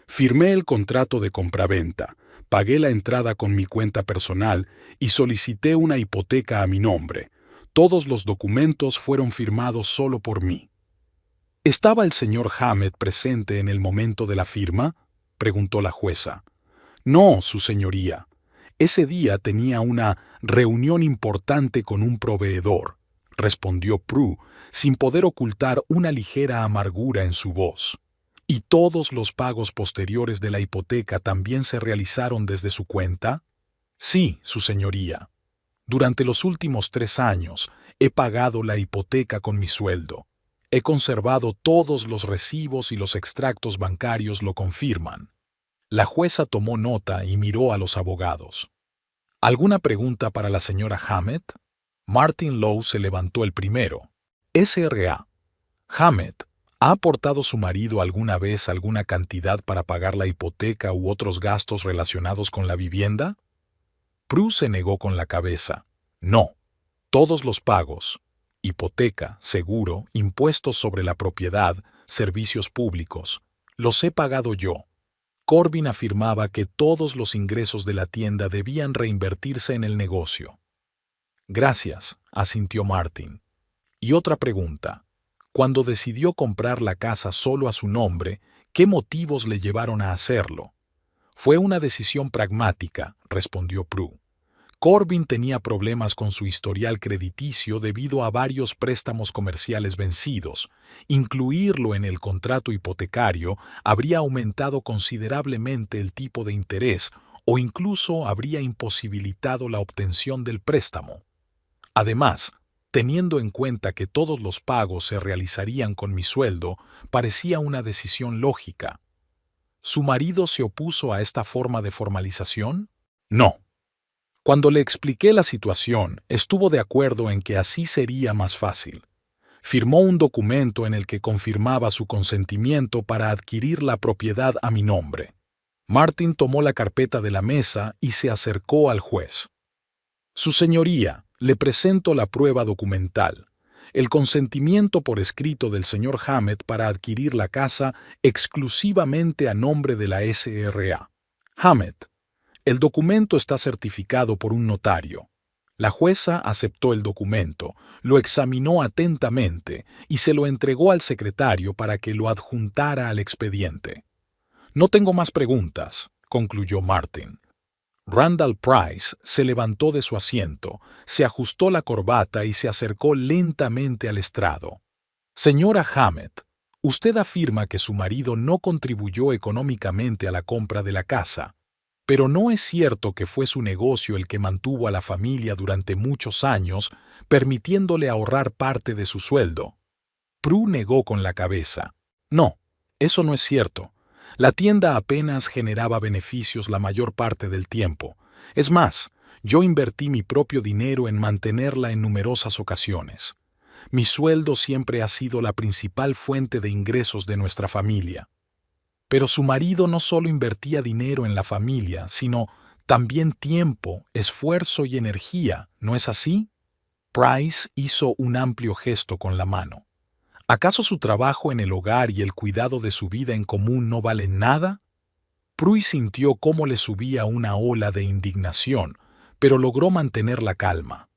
«Firmé el contrato de compraventa, pagué la entrada con mi cuenta personal y solicité una hipoteca a mi nombre. Todos los documentos fueron firmados solo por mí». «¿Estaba el señor Hammett presente en el momento de la firma?», preguntó la jueza. «No, su señoría. Ese día tenía una reunión importante con un proveedor», respondió Prue, sin poder ocultar una ligera amargura en su voz. «¿Y todos los pagos posteriores de la hipoteca también se realizaron desde su cuenta?». «Sí, su señoría. Durante los últimos 3 años he pagado la hipoteca con mi sueldo. He conservado todos los recibos y los extractos bancarios lo confirman». La jueza tomó nota y miró a los abogados. «¿Alguna pregunta para la señora Hammett?». Martin Lowe se levantó el primero. «SRA. Hammett, ¿ha aportado su marido alguna vez alguna cantidad para pagar la hipoteca u otros gastos relacionados con la vivienda?». Prue se negó con la cabeza. «No. Todos los pagos, hipoteca, seguro, impuestos sobre la propiedad, servicios públicos, los he pagado yo». Corbin afirmaba que todos los ingresos de la tienda debían reinvertirse en el negocio. «Gracias», asintió Martin. «Y otra pregunta. Cuando decidió comprar la casa solo a su nombre, ¿qué motivos le llevaron a hacerlo?». «Fue una decisión pragmática», respondió Prue. Corbin tenía problemas con su historial crediticio debido a varios préstamos comerciales vencidos. Incluirlo en el contrato hipotecario habría aumentado considerablemente el tipo de interés, o incluso habría imposibilitado la obtención del préstamo. Además, teniendo en cuenta que todos los pagos se realizarían con mi sueldo, parecía una decisión lógica. ¿Su marido se opuso a esta forma de formalización? No. Cuando le expliqué la situación, estuvo de acuerdo en que así sería más fácil. Firmó un documento en el que confirmaba su consentimiento para adquirir la propiedad a mi nombre. Martin tomó la carpeta de la mesa y se acercó al juez. Su señoría, le presento la prueba documental, el consentimiento por escrito del señor Hammett para adquirir la casa exclusivamente a nombre de la SRA. Hammett, el documento está certificado por un notario. La jueza aceptó el documento, lo examinó atentamente y se lo entregó al secretario para que lo adjuntara al expediente. No tengo más preguntas, concluyó Martin. Randall Price se levantó de su asiento, se ajustó la corbata y se acercó lentamente al estrado. Señora Hammett, usted afirma que su marido no contribuyó económicamente a la compra de la casa, pero ¿no es cierto que fue su negocio el que mantuvo a la familia durante muchos años, permitiéndole ahorrar parte de su sueldo? Prue negó con la cabeza. No, eso no es cierto. La tienda apenas generaba beneficios la mayor parte del tiempo. Es más, yo invertí mi propio dinero en mantenerla en numerosas ocasiones. Mi sueldo siempre ha sido la principal fuente de ingresos de nuestra familia. Pero su marido no solo invertía dinero en la familia, sino también tiempo, esfuerzo y energía, ¿no es así? Price hizo un amplio gesto con la mano. ¿Acaso su trabajo en el hogar y el cuidado de su vida en común no valen nada? Prue sintió cómo le subía una ola de indignación, pero logró mantener la calma.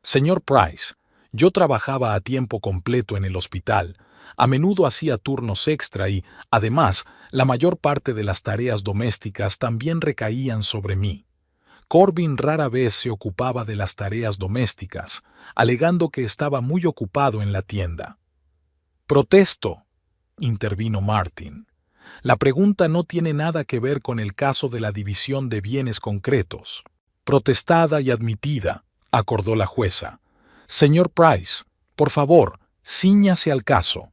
Señor Price, yo trabajaba a tiempo completo en el hospital, a menudo hacía turnos extra y, además, la mayor parte de las tareas domésticas también recaían sobre mí. Corbin rara vez se ocupaba de las tareas domésticas, alegando que estaba muy ocupado en la tienda. Protesto, intervino Martin. La pregunta no tiene nada que ver con el caso de la división de bienes concretos. Protestada y admitida, acordó la jueza. Señor Price, por favor, cíñase al caso.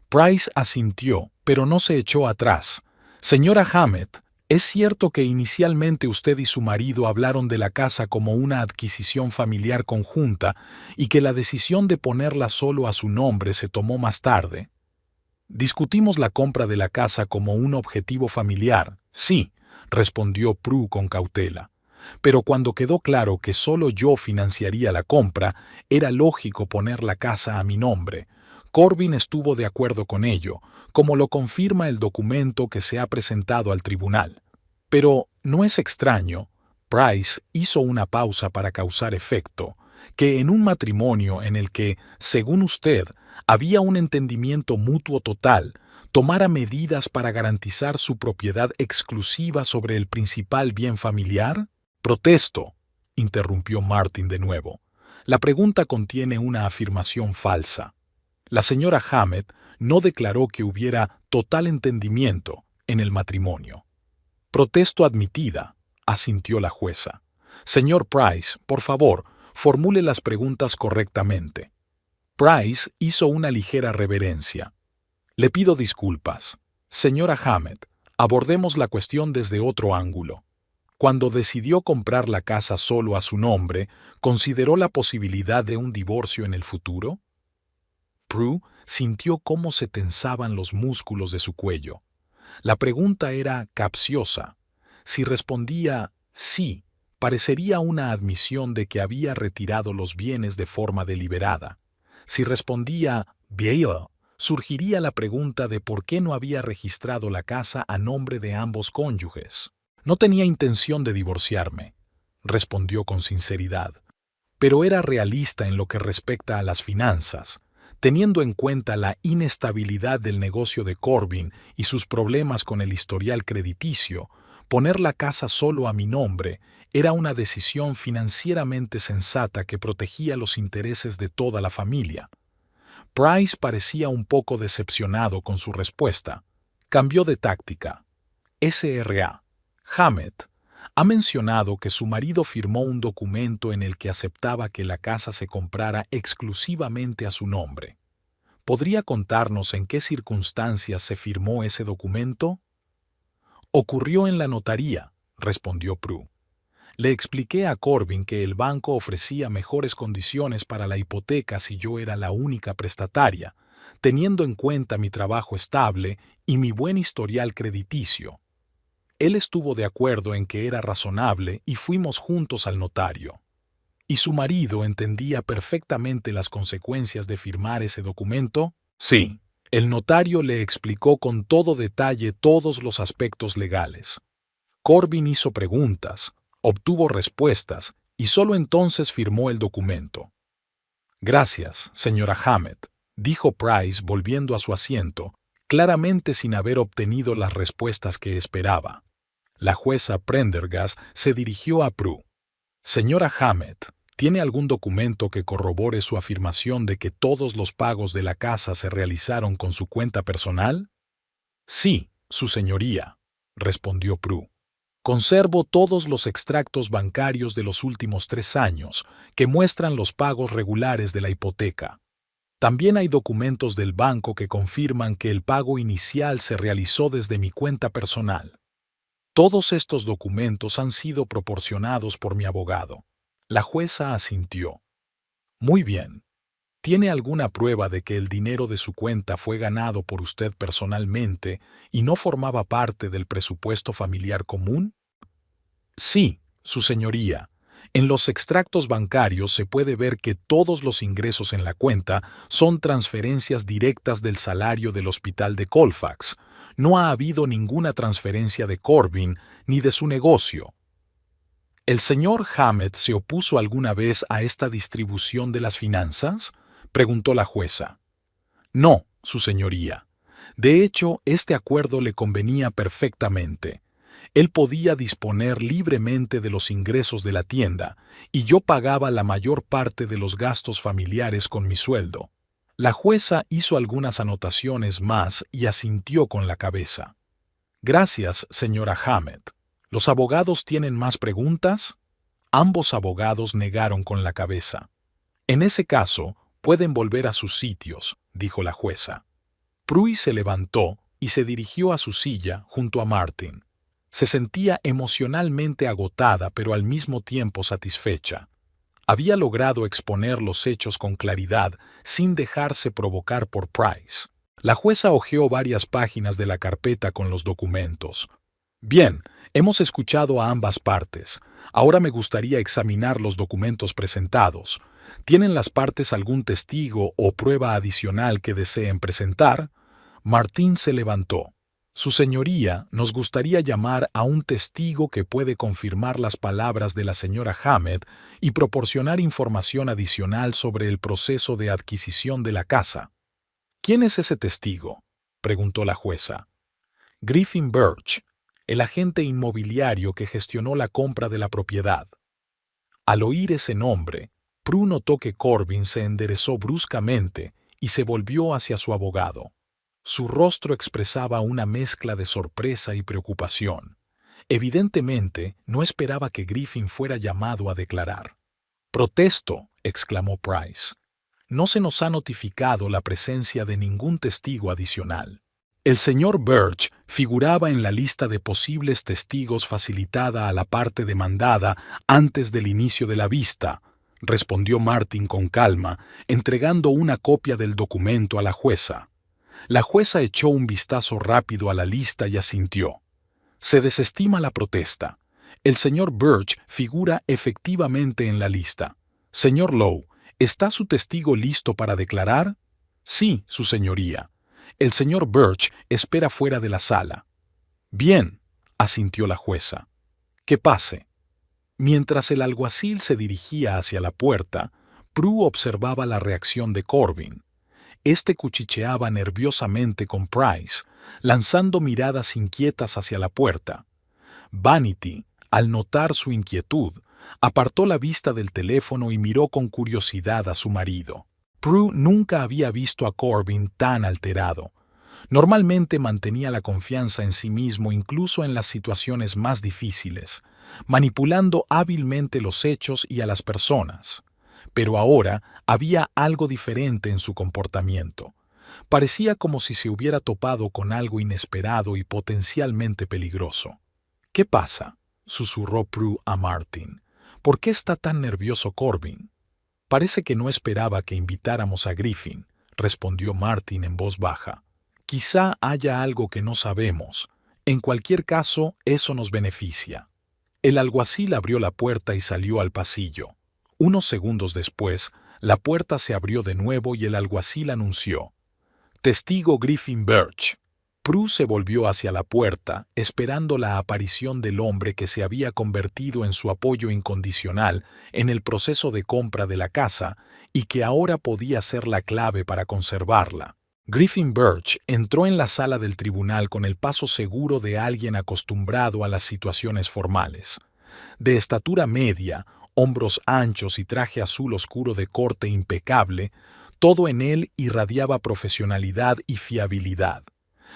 Price asintió, pero no se echó atrás. Señora Hammett, ¿es cierto que inicialmente usted y su marido hablaron de la casa como una adquisición familiar conjunta y que la decisión de ponerla solo a su nombre se tomó más tarde? Discutimos la compra de la casa como un objetivo familiar, sí, respondió Prue con cautela. Pero cuando quedó claro que solo yo financiaría la compra, era lógico poner la casa a mi nombre. Corbin estuvo de acuerdo con ello, como lo confirma el documento que se ha presentado al tribunal. Pero no es extraño, Price hizo una pausa para causar efecto, que en un matrimonio en el que, según usted, había un entendimiento mutuo total, tomara medidas para garantizar su propiedad exclusiva sobre el principal bien familiar? Protesto, interrumpió Martin de nuevo. La pregunta contiene una afirmación falsa. La señora Hammett no declaró que hubiera total entendimiento en el matrimonio. Protesto admitida, asintió la jueza. Señor Price, por favor, formule las preguntas correctamente. Price hizo una ligera reverencia. Le pido disculpas. Señora Hammett, abordemos la cuestión desde otro ángulo. Cuando decidió comprar la casa solo a su nombre, ¿consideró la posibilidad de un divorcio en el futuro? Prue sintió cómo se tensaban los músculos de su cuello. La pregunta era capciosa. Si respondía sí, parecería una admisión de que había retirado los bienes de forma deliberada. Si respondía bien, surgiría la pregunta de por qué no había registrado la casa a nombre de ambos cónyuges. No tenía intención de divorciarme, respondió con sinceridad, pero era realista en lo que respecta a las finanzas. Teniendo en cuenta la inestabilidad del negocio de Corbin y sus problemas con el historial crediticio, poner la casa solo a mi nombre era una decisión financieramente sensata que protegía los intereses de toda la familia. Price parecía un poco decepcionado con su respuesta. Cambió de táctica. SRA. Hammett, Ha mencionado que su marido firmó un documento en el que aceptaba que la casa se comprara exclusivamente a su nombre. ¿Podría contarnos en qué circunstancias se firmó ese documento? Ocurrió en la notaría, respondió Prue. Le expliqué a Corbin que el banco ofrecía mejores condiciones para la hipoteca si yo era la única prestataria, teniendo en cuenta mi trabajo estable y mi buen historial crediticio. Él estuvo de acuerdo en que era razonable y fuimos juntos al notario. ¿Y su marido entendía perfectamente las consecuencias de firmar ese documento? Sí. El notario le explicó con todo detalle todos los aspectos legales. Corbin hizo preguntas, obtuvo respuestas y solo entonces firmó el documento. Gracias, señora Hammett, dijo Price volviendo a su asiento, claramente sin haber obtenido las respuestas que esperaba. La jueza Prendergast se dirigió a Prue. Señora Hammett, ¿tiene algún documento que corrobore su afirmación de que todos los pagos de la casa se realizaron con su cuenta personal? Sí, su señoría, respondió Prue. Conservo todos los extractos bancarios de los últimos 3 años que muestran los pagos regulares de la hipoteca. También hay documentos del banco que confirman que el pago inicial se realizó desde mi cuenta personal. Todos estos documentos han sido proporcionados por mi abogado. La jueza asintió. Muy bien. ¿Tiene alguna prueba de que el dinero de su cuenta fue ganado por usted personalmente y no formaba parte del presupuesto familiar común? Sí, su señoría. En los extractos bancarios se puede ver que todos los ingresos en la cuenta son transferencias directas del salario del hospital de Colfax. No ha habido ninguna transferencia de Corbin ni de su negocio. ¿El señor Hammett se opuso alguna vez a esta distribución de las finanzas?, preguntó la jueza. No, su señoría. De hecho, este acuerdo le convenía perfectamente. Él podía disponer libremente de los ingresos de la tienda, y yo pagaba la mayor parte de los gastos familiares con mi sueldo. La jueza hizo algunas anotaciones más y asintió con la cabeza. Gracias, señora Hammett. ¿Los abogados tienen más preguntas? Ambos abogados negaron con la cabeza. En ese caso, pueden volver a sus sitios, dijo la jueza. Prue se levantó y se dirigió a su silla junto a Martin. Se sentía emocionalmente agotada pero al mismo tiempo satisfecha. Había logrado exponer los hechos con claridad sin dejarse provocar por Price. La jueza hojeó varias páginas de la carpeta con los documentos. Bien, hemos escuchado a ambas partes. Ahora me gustaría examinar los documentos presentados. ¿Tienen las partes algún testigo o prueba adicional que deseen presentar? Martín se levantó. Su señoría, nos gustaría llamar a un testigo que puede confirmar las palabras de la señora Hammett y proporcionar información adicional sobre el proceso de adquisición de la casa. ¿Quién es ese testigo?, preguntó la jueza. Griffin Birch, el agente inmobiliario que gestionó la compra de la propiedad. Al oír ese nombre, Prue notó que Corbin se enderezó bruscamente y se volvió hacia su abogado. Su rostro expresaba una mezcla de sorpresa y preocupación. Evidentemente, no esperaba que Griffin fuera llamado a declarar. «Protesto», exclamó Price. «No se nos ha notificado la presencia de ningún testigo adicional». El señor Birch figuraba en la lista de posibles testigos facilitada a la parte demandada antes del inicio de la vista, respondió Martin con calma, entregando una copia del documento a la jueza. La jueza echó un vistazo rápido a la lista y asintió. Se desestima la protesta. El señor Birch figura efectivamente en la lista. Señor Lowe, ¿está su testigo listo para declarar? Sí, su señoría. El señor Birch espera fuera de la sala. Bien, asintió la jueza. Que pase. Mientras el alguacil se dirigía hacia la puerta, Prue observaba la reacción de Corbin. Este cuchicheaba nerviosamente con Price, lanzando miradas inquietas hacia la puerta. Vanity, al notar su inquietud, apartó la vista del teléfono y miró con curiosidad a su marido. Prue nunca había visto a Corbin tan alterado. Normalmente mantenía la confianza en sí mismo incluso en las situaciones más difíciles, manipulando hábilmente los hechos y a las personas. Pero ahora había algo diferente en su comportamiento. Parecía como si se hubiera topado con algo inesperado y potencialmente peligroso. «¿Qué pasa?», susurró Prue a Martin. «¿Por qué está tan nervioso Corbin?» «Parece que no esperaba que invitáramos a Griffin», respondió Martin en voz baja. «Quizá haya algo que no sabemos. En cualquier caso, eso nos beneficia». El alguacil abrió la puerta y salió al pasillo. Unos segundos después, la puerta se abrió de nuevo y el alguacil anunció: «Testigo Griffin Birch». Prue se volvió hacia la puerta, esperando la aparición del hombre que se había convertido en su apoyo incondicional en el proceso de compra de la casa y que ahora podía ser la clave para conservarla. Griffin Birch entró en la sala del tribunal con el paso seguro de alguien acostumbrado a las situaciones formales. De estatura media, hombros anchos y traje azul oscuro de corte impecable, todo en él irradiaba profesionalidad y fiabilidad.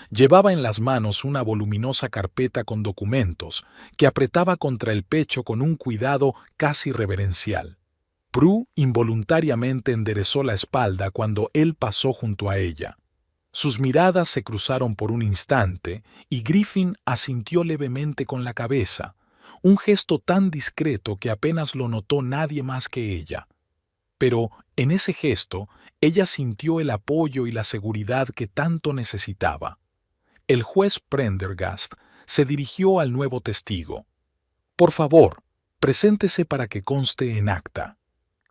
Llevaba en las manos una voluminosa carpeta con documentos que apretaba contra el pecho con un cuidado casi reverencial. Prue involuntariamente enderezó la espalda cuando él pasó junto a ella. Sus miradas se cruzaron por un instante y Griffin asintió levemente con la cabeza, un gesto tan discreto que apenas lo notó nadie más que ella. Pero en ese gesto, ella sintió el apoyo y la seguridad que tanto necesitaba. El juez Prendergast se dirigió al nuevo testigo. «Por favor, preséntese para que conste en acta».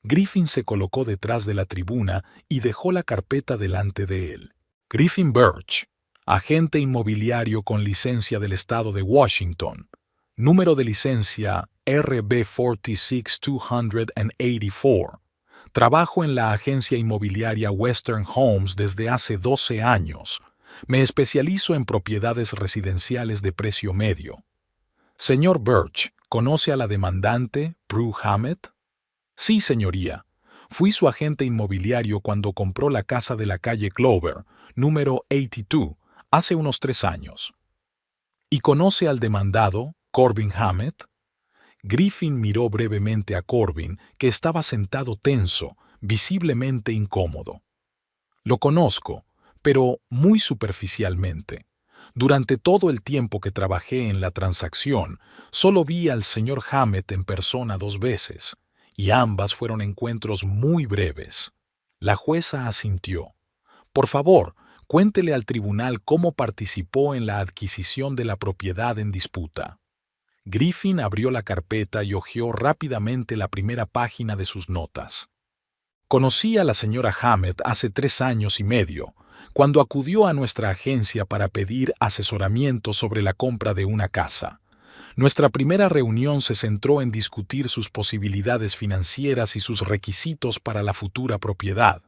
Griffin se colocó detrás de la tribuna y dejó la carpeta delante de él. «Griffin Birch, agente inmobiliario con licencia del estado de Washington. Número de licencia RB 46284. Trabajo en la agencia inmobiliaria Western Homes desde hace 12 años. Me especializo en propiedades residenciales de precio medio». «Señor Birch, ¿conoce a la demandante, Prue Hammett?» «Sí, señoría. Fui su agente inmobiliario cuando compró la casa de la calle Clover, número 82, hace unos 3 años». «¿Y conoce al demandado, Corbin Hammett?» Griffin miró brevemente a Corbin, que estaba sentado tenso, visiblemente incómodo. «Lo conozco, pero muy superficialmente. Durante todo el tiempo que trabajé en la transacción, solo vi al señor Hammett en persona 2 veces, y ambas fueron encuentros muy breves». La jueza asintió. «Por favor, cuéntele al tribunal cómo participó en la adquisición de la propiedad en disputa». Griffin abrió la carpeta y hojeó rápidamente la primera página de sus notas. «Conocí a la señora Hammett hace 3 años y medio, cuando acudió a nuestra agencia para pedir asesoramiento sobre la compra de una casa. Nuestra primera reunión se centró en discutir sus posibilidades financieras y sus requisitos para la futura propiedad.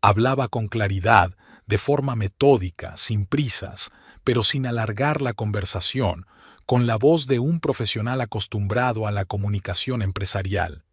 Hablaba con claridad, de forma metódica, sin prisas, pero sin alargar la conversación, con la voz de un profesional acostumbrado a la comunicación empresarial.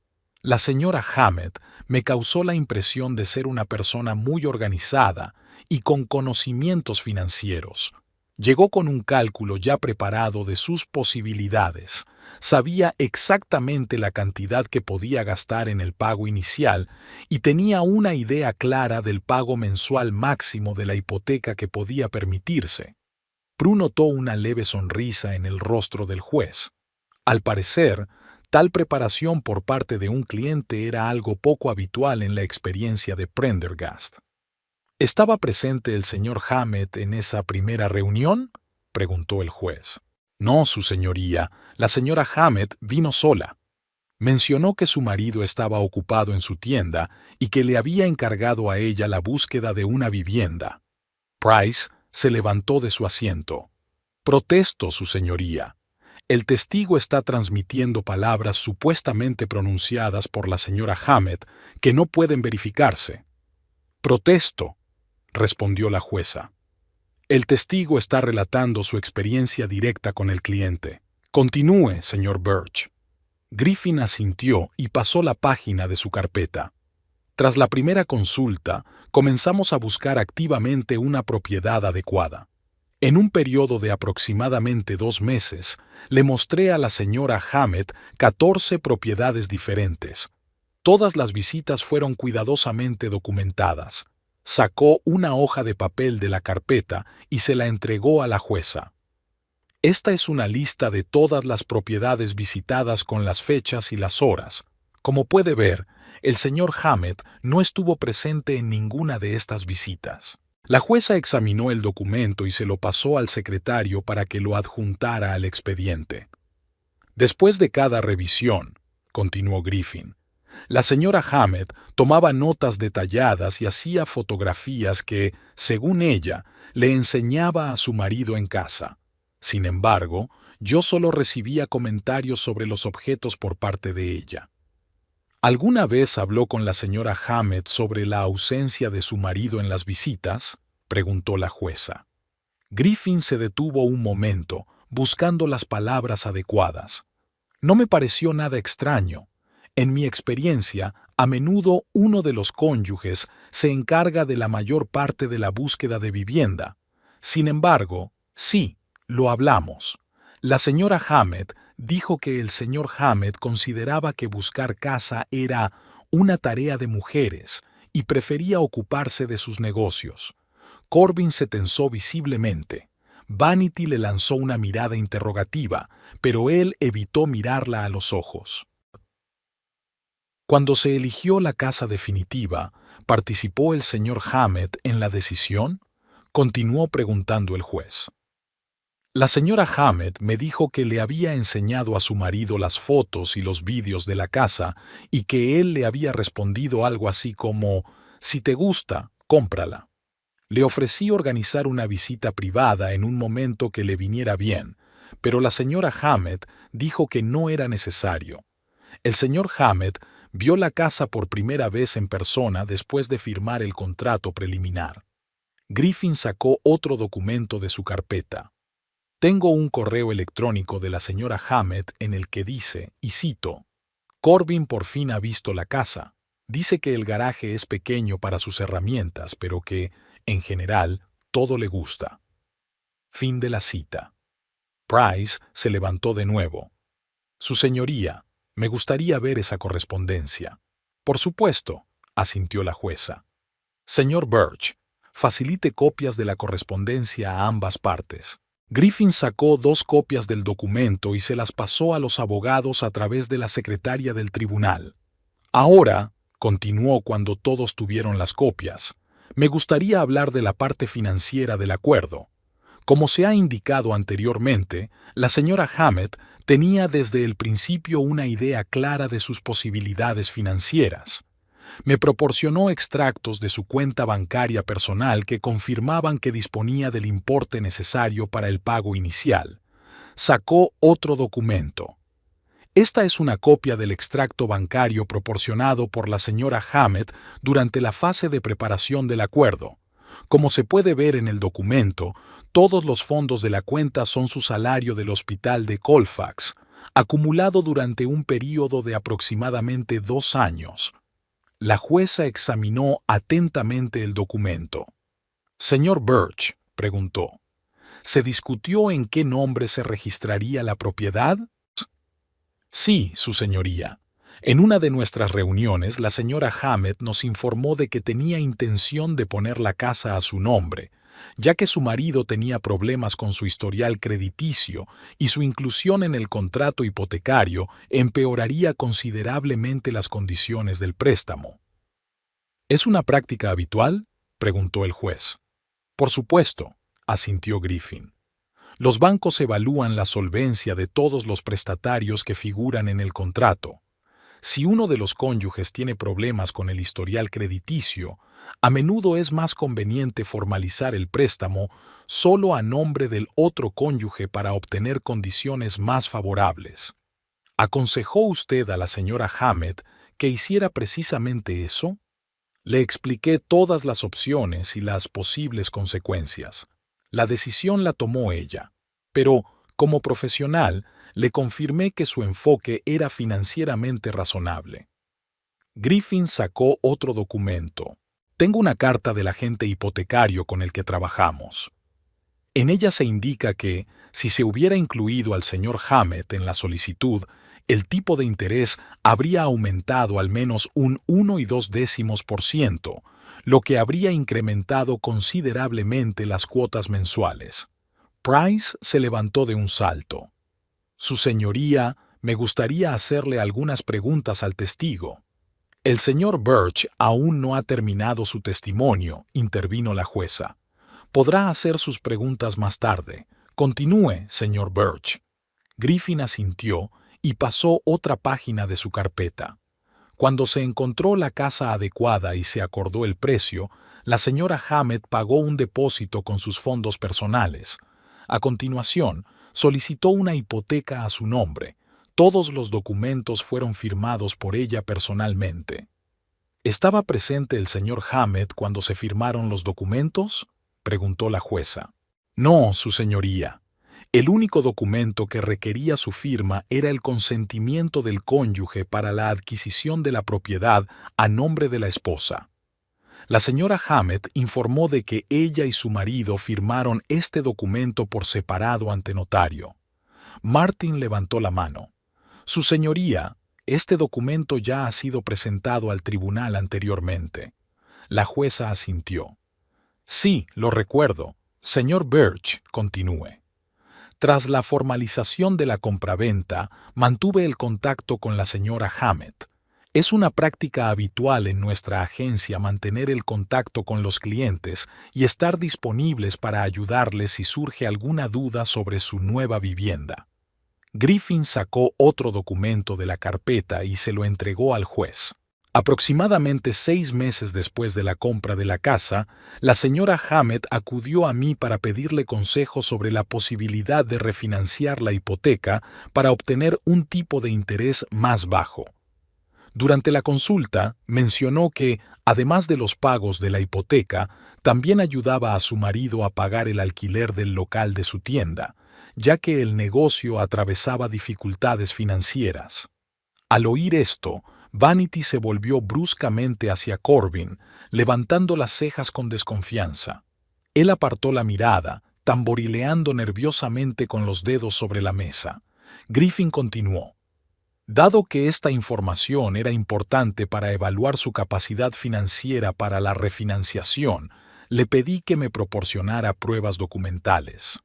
La señora Hammett me causó la impresión de ser una persona muy organizada y con conocimientos financieros. Llegó con un cálculo ya preparado de sus posibilidades. Sabía exactamente la cantidad que podía gastar en el pago inicial y tenía una idea clara del pago mensual máximo de la hipoteca que podía permitirse». Prue notó una leve sonrisa en el rostro del juez. Al parecer, tal preparación por parte de un cliente era algo poco habitual en la experiencia de Prendergast. «¿Estaba presente el señor Hammett en esa primera reunión?», preguntó el juez. «No, su señoría, la señora Hammett vino sola. Mencionó que su marido estaba ocupado en su tienda y que le había encargado a ella la búsqueda de una vivienda». Price se levantó de su asiento. «Protesto, su señoría. El testigo está transmitiendo palabras supuestamente pronunciadas por la señora Hammett que no pueden verificarse». «Protesto», respondió la jueza. «El testigo está relatando su experiencia directa con el cliente. Continúe, señor Birch». Griffin asintió y pasó la página de su carpeta. «Tras la primera consulta, comenzamos a buscar activamente una propiedad adecuada. En un periodo de aproximadamente 2 meses, le mostré a la señora Hammett 14 propiedades diferentes. Todas las visitas fueron cuidadosamente documentadas. Sacó una hoja de papel de la carpeta y se la entregó a la jueza. Esta es una lista de todas las propiedades visitadas con las fechas y las horas. Como puede ver, el señor Hammett no estuvo presente en ninguna de estas visitas. La jueza examinó el documento y se lo pasó al secretario para que lo adjuntara al expediente. Después de cada revisión, continuó Griffin, la señora Hammett tomaba notas detalladas y hacía fotografías que, según ella, le enseñaba a su marido en casa. Sin embargo, yo solo recibía comentarios sobre los objetos por parte de ella. ¿Alguna vez habló con la señora Hammett sobre la ausencia de su marido en las visitas?, preguntó la jueza. Griffin se detuvo un momento, buscando las palabras adecuadas. No me pareció nada extraño. En mi experiencia, a menudo uno de los cónyuges se encarga de la mayor parte de la búsqueda de vivienda. Sin embargo, sí, lo hablamos. La señora Hammett dijo que el señor Hammett consideraba que buscar casa era una tarea de mujeres y prefería ocuparse de sus negocios. Corbin se tensó visiblemente. Vanity le lanzó una mirada interrogativa, pero él evitó mirarla a los ojos. Cuando se eligió la casa definitiva, ¿participó el señor Hammett en la decisión?, continuó preguntando el juez. La señora Hammett me dijo que le había enseñado a su marido las fotos y los vídeos de la casa y que él le había respondido algo así como, «Si te gusta, cómprala». Le ofrecí organizar una visita privada en un momento que le viniera bien, pero la señora Hammett dijo que no era necesario. El señor Hammett vio la casa por primera vez en persona después de firmar el contrato preliminar. Griffin sacó otro documento de su carpeta. Tengo un correo electrónico de la señora Hammett en el que dice, y cito, «Corbin por fin ha visto la casa. Dice que el garaje es pequeño para sus herramientas, pero que, en general, todo le gusta». Fin de la cita. Price se levantó de nuevo. «Su señoría, me gustaría ver esa correspondencia». «Por supuesto», asintió la jueza. «Señor Birch, facilite copias de la correspondencia a ambas partes». Griffin sacó 2 copias del documento y se las pasó a los abogados a través de la secretaria del tribunal. «Ahora», continuó cuando todos tuvieron las copias, «me gustaría hablar de la parte financiera del acuerdo. Como se ha indicado anteriormente, la señora Hammett tenía desde el principio una idea clara de sus posibilidades financieras. Me proporcionó extractos de su cuenta bancaria personal que confirmaban que disponía del importe necesario para el pago inicial. Sacó otro documento. Esta es una copia del extracto bancario proporcionado por la señora Hammett durante la fase de preparación del acuerdo. Como se puede ver en el documento, todos los fondos de la cuenta son su salario del hospital de Colfax, acumulado durante un período de aproximadamente 2 años. La jueza examinó atentamente el documento. «Señor Birch», preguntó, «¿se discutió en qué nombre se registraría la propiedad?» «Sí, su señoría. En una de nuestras reuniones, la señora Hammett nos informó de que tenía intención de poner la casa a su nombre, ya que su marido tenía problemas con su historial crediticio y su inclusión en el contrato hipotecario empeoraría considerablemente las condiciones del préstamo». «¿Es una práctica habitual?», preguntó el juez. «Por supuesto», asintió Griffin. «Los bancos evalúan la solvencia de todos los prestatarios que figuran en el contrato. Si uno de los cónyuges tiene problemas con el historial crediticio, a menudo es más conveniente formalizar el préstamo solo a nombre del otro cónyuge para obtener condiciones más favorables. ¿Aconsejó usted a la señora Hammett que hiciera precisamente eso?» Le expliqué todas las opciones y las posibles consecuencias. La decisión la tomó ella, pero, como profesional, le confirmé que su enfoque era financieramente razonable. Griffin sacó otro documento. «Tengo una carta del agente hipotecario con el que trabajamos. En ella se indica que, si se hubiera incluido al señor Hammett en la solicitud, el tipo de interés habría aumentado al menos un 1,2%, lo que habría incrementado considerablemente las cuotas mensuales. Price se levantó de un salto. Su señoría, me gustaría hacerle algunas preguntas al testigo. El señor Birch aún no ha terminado su testimonio, intervino la jueza. Podrá hacer sus preguntas más tarde. Continúe, señor Birch. Griffin asintió y pasó otra página de su carpeta. Cuando se encontró la casa adecuada y se acordó el precio, la señora Hammett pagó un depósito con sus fondos personales. A continuación, solicitó una hipoteca a su nombre. Todos los documentos fueron firmados por ella personalmente. ¿Estaba presente el señor Hammett cuando se firmaron los documentos?, preguntó la jueza. No, su señoría. El único documento que requería su firma era el consentimiento del cónyuge para la adquisición de la propiedad a nombre de la esposa. La señora Hammett informó de que ella y su marido firmaron este documento por separado ante notario. Martin levantó la mano. Su señoría, este documento ya ha sido presentado al tribunal anteriormente. La jueza asintió. Sí, lo recuerdo. Señor Birch, continúe. Tras la formalización de la compraventa, mantuve el contacto con la señora Hammett. Es una práctica habitual en nuestra agencia mantener el contacto con los clientes y estar disponibles para ayudarles si surge alguna duda sobre su nueva vivienda. Griffin sacó otro documento de la carpeta y se lo entregó al juez. Aproximadamente 6 meses después de la compra de la casa, la señora Hammett acudió a mí para pedirle consejo sobre la posibilidad de refinanciar la hipoteca para obtener un tipo de interés más bajo. Durante la consulta, mencionó que, además de los pagos de la hipoteca, también ayudaba a su marido a pagar el alquiler del local de su tienda, ya que el negocio atravesaba dificultades financieras. Al oír esto, Vanity se volvió bruscamente hacia Corbin, levantando las cejas con desconfianza. Él apartó la mirada, tamborileando nerviosamente con los dedos sobre la mesa. Griffin continuó. Dado que esta información era importante para evaluar su capacidad financiera para la refinanciación, le pedí que me proporcionara pruebas documentales.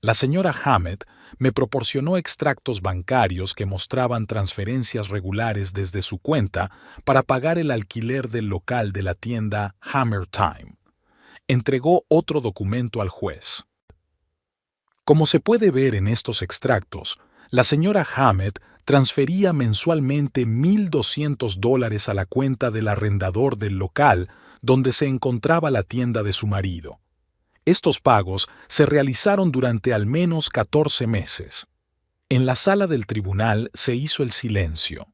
La señora Hammett me proporcionó extractos bancarios que mostraban transferencias regulares desde su cuenta para pagar el alquiler del local de la tienda Hammer Time. Entregó otro documento al juez. Como se puede ver en estos extractos, la señora Hammett transfería mensualmente $1,200 a la cuenta del arrendador del local donde se encontraba la tienda de su marido. Estos pagos se realizaron durante al menos 14 meses. En la sala del tribunal se hizo el silencio.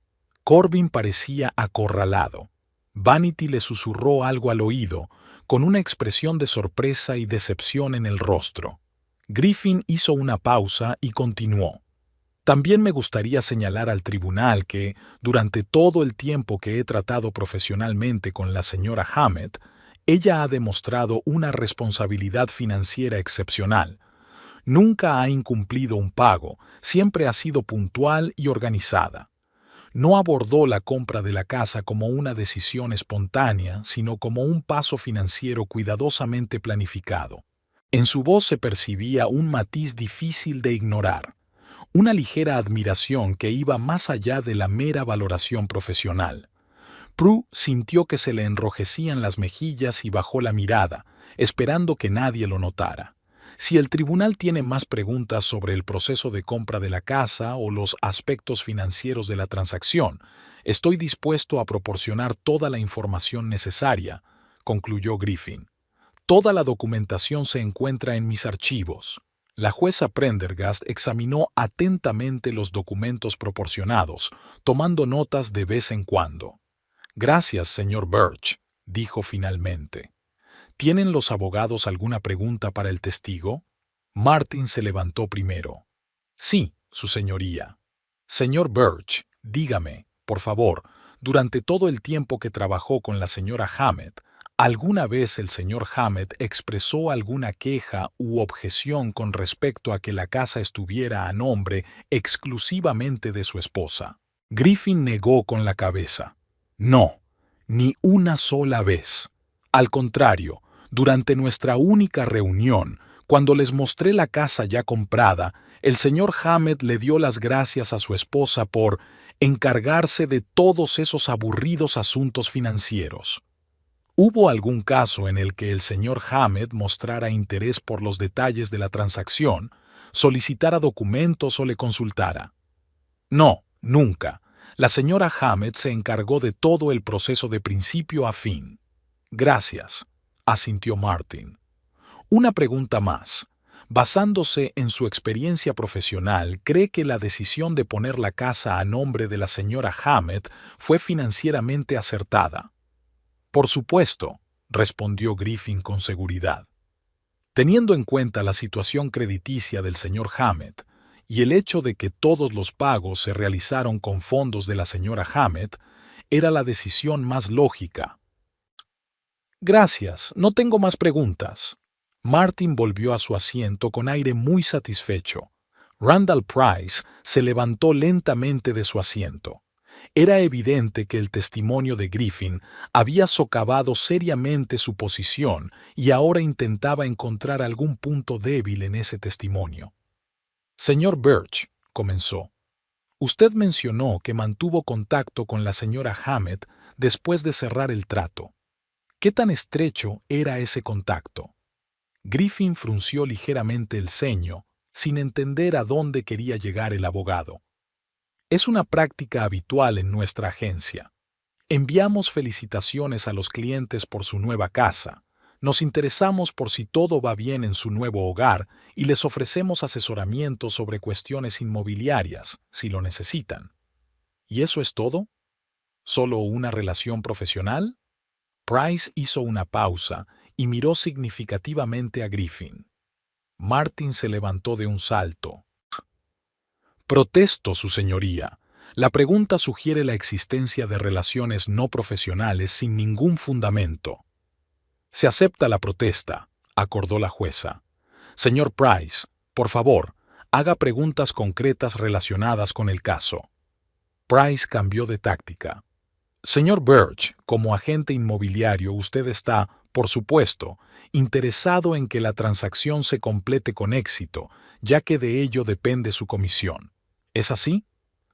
Corbin parecía acorralado. Vanity le susurró algo al oído, con una expresión de sorpresa y decepción en el rostro. Griffin hizo una pausa y continuó. También me gustaría señalar al tribunal que, durante todo el tiempo que he tratado profesionalmente con la señora Hammett, ella ha demostrado una responsabilidad financiera excepcional. Nunca ha incumplido un pago, siempre ha sido puntual y organizada. No abordó la compra de la casa como una decisión espontánea, sino como un paso financiero cuidadosamente planificado. En su voz se percibía un matiz difícil de ignorar, una ligera admiración que iba más allá de la mera valoración profesional. Prue sintió que se le enrojecían las mejillas y bajó la mirada, esperando que nadie lo notara. Si el tribunal tiene más preguntas sobre el proceso de compra de la casa o los aspectos financieros de la transacción, estoy dispuesto a proporcionar toda la información necesaria, concluyó Griffin. Toda la documentación se encuentra en mis archivos. La jueza Prendergast examinó atentamente los documentos proporcionados, tomando notas de vez en cuando. Gracias, señor Birch, dijo finalmente. ¿Tienen los abogados alguna pregunta para el testigo? Martin se levantó primero. Sí, su señoría. Señor Birch, dígame, por favor, durante todo el tiempo que trabajó con la señora Hammett, ¿Alguna vez el señor Hammett expresó alguna queja u objeción con respecto a que la casa estuviera a nombre exclusivamente de su esposa? Griffin negó con la cabeza. No, ni una sola vez. Al contrario, durante nuestra única reunión, cuando les mostré la casa ya comprada, el señor Hammett le dio las gracias a su esposa por encargarse de todos esos aburridos asuntos financieros. ¿Hubo algún caso en el que el señor Hammett mostrara interés por los detalles de la transacción, solicitara documentos o le consultara? No, nunca. La señora Hammett se encargó de todo el proceso de principio a fin. Gracias, asintió Martin. Una pregunta más. Basándose en su experiencia profesional, ¿cree que la decisión de poner la casa a nombre de la señora Hammett fue financieramente acertada? Por supuesto, respondió Griffin con seguridad. Teniendo en cuenta la situación crediticia del señor Hammett y el hecho de que todos los pagos se realizaron con fondos de la señora Hammett, era la decisión más lógica. Gracias, no tengo más preguntas. Martin volvió a su asiento con aire muy satisfecho. Randall Price se levantó lentamente de su asiento. Era evidente que el testimonio de Griffin había socavado seriamente su posición y ahora intentaba encontrar algún punto débil en ese testimonio. Señor Birch, comenzó, usted mencionó que mantuvo contacto con la señora Hammett después de cerrar el trato. ¿Qué tan estrecho era ese contacto? Griffin frunció ligeramente el ceño, sin entender a dónde quería llegar el abogado. Es una práctica habitual en nuestra agencia. Enviamos felicitaciones a los clientes por su nueva casa, nos interesamos por si todo va bien en su nuevo hogar y les ofrecemos asesoramiento sobre cuestiones inmobiliarias, si lo necesitan. ¿Y eso es todo? ¿Solo una relación profesional? Price hizo una pausa y miró significativamente a Griffin. Martin se levantó de un salto. Protesto, su señoría. La pregunta sugiere la existencia de relaciones no profesionales sin ningún fundamento. Se acepta la protesta, acordó la jueza. Señor Price, por favor, haga preguntas concretas relacionadas con el caso. Price cambió de táctica. Señor Birch, como agente inmobiliario, usted está, por supuesto, interesado en que la transacción se complete con éxito, ya que de ello depende su comisión. ¿Es así?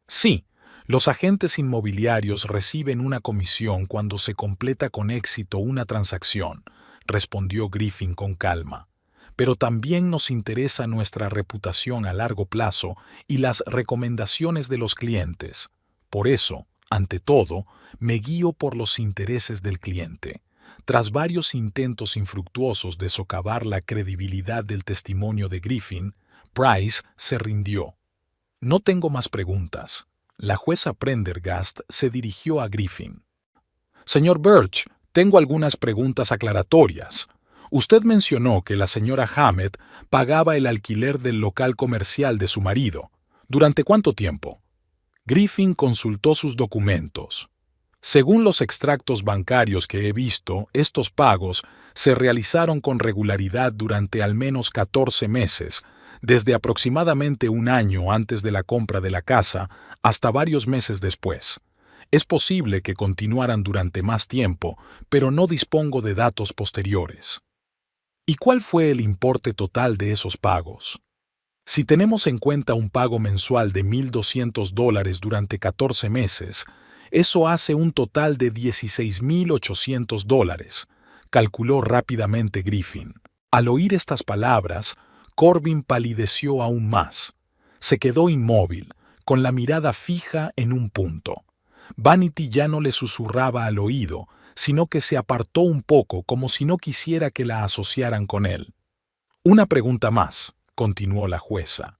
Sí, los agentes inmobiliarios reciben una comisión cuando se completa con éxito una transacción, respondió Griffin con calma. Pero también nos interesa nuestra reputación a largo plazo y las recomendaciones de los clientes. Por eso, ante todo, me guío por los intereses del cliente. Tras varios intentos infructuosos de socavar la credibilidad del testimonio de Griffin, Price se rindió. No tengo más preguntas. La jueza Prendergast se dirigió a Griffin. Señor Birch, tengo algunas preguntas aclaratorias. Usted mencionó que la señora Hammett pagaba el alquiler del local comercial de su marido. ¿Durante cuánto tiempo? Griffin consultó sus documentos. Según los extractos bancarios que he visto, estos pagos se realizaron con regularidad durante al menos 14 meses, desde aproximadamente un año antes de la compra de la casa hasta varios meses después. Es posible que continuaran durante más tiempo, pero no dispongo de datos posteriores. ¿Y cuál fue el importe total de esos pagos? Si tenemos en cuenta un pago mensual de $1,200 durante 14 meses, eso hace un total de $16,800, calculó rápidamente Griffin. Al oír estas palabras, Corbin palideció aún más. Se quedó inmóvil, con la mirada fija en un punto. Vanity ya no le susurraba al oído, sino que se apartó un poco como si no quisiera que la asociaran con él. Una pregunta más, continuó la jueza.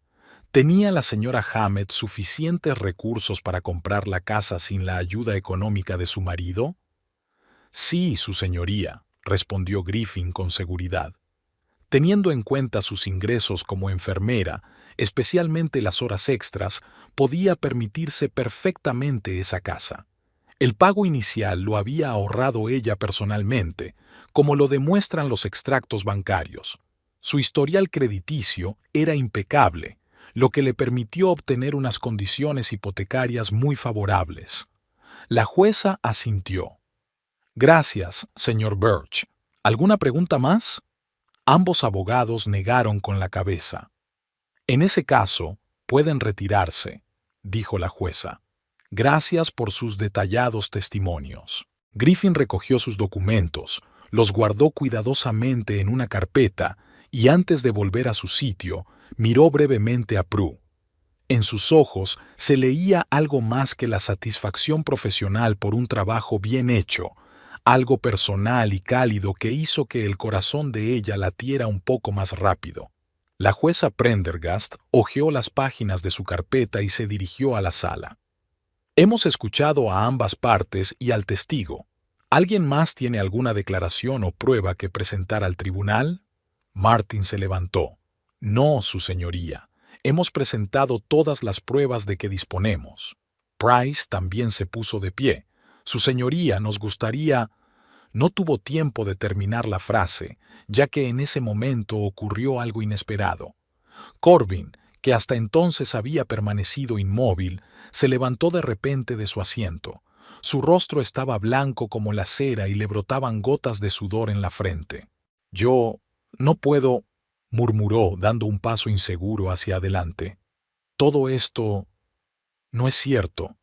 ¿Tenía la señora Hammett suficientes recursos para comprar la casa sin la ayuda económica de su marido? Sí, su señoría, respondió Griffin con seguridad. Teniendo en cuenta sus ingresos como enfermera, especialmente las horas extras, podía permitirse perfectamente esa casa. El pago inicial lo había ahorrado ella personalmente, como lo demuestran los extractos bancarios. Su historial crediticio era impecable, lo que le permitió obtener unas condiciones hipotecarias muy favorables. La jueza asintió. Gracias, señor Birch. ¿Alguna pregunta más? Ambos abogados negaron con la cabeza. En ese caso, pueden retirarse, dijo la jueza. Gracias por sus detallados testimonios. Griffin recogió sus documentos, los guardó cuidadosamente en una carpeta y antes de volver a su sitio, miró brevemente a Prue. En sus ojos se leía algo más que la satisfacción profesional por un trabajo bien hecho, algo personal y cálido que hizo que el corazón de ella latiera un poco más rápido. La jueza Prendergast hojeó las páginas de su carpeta y se dirigió a la sala. Hemos escuchado a ambas partes y al testigo. ¿Alguien más tiene alguna declaración o prueba que presentar al tribunal? Martin se levantó. No, su señoría. Hemos presentado todas las pruebas de que disponemos. Price también se puso de pie. Su señoría, nos gustaría... No tuvo tiempo de terminar la frase, ya que en ese momento ocurrió algo inesperado. Corbin, que hasta entonces había permanecido inmóvil, se levantó de repente de su asiento. Su rostro estaba blanco como la cera y le brotaban gotas de sudor en la frente. «Yo no puedo», murmuró, dando un paso inseguro hacia adelante. «Todo esto no es cierto».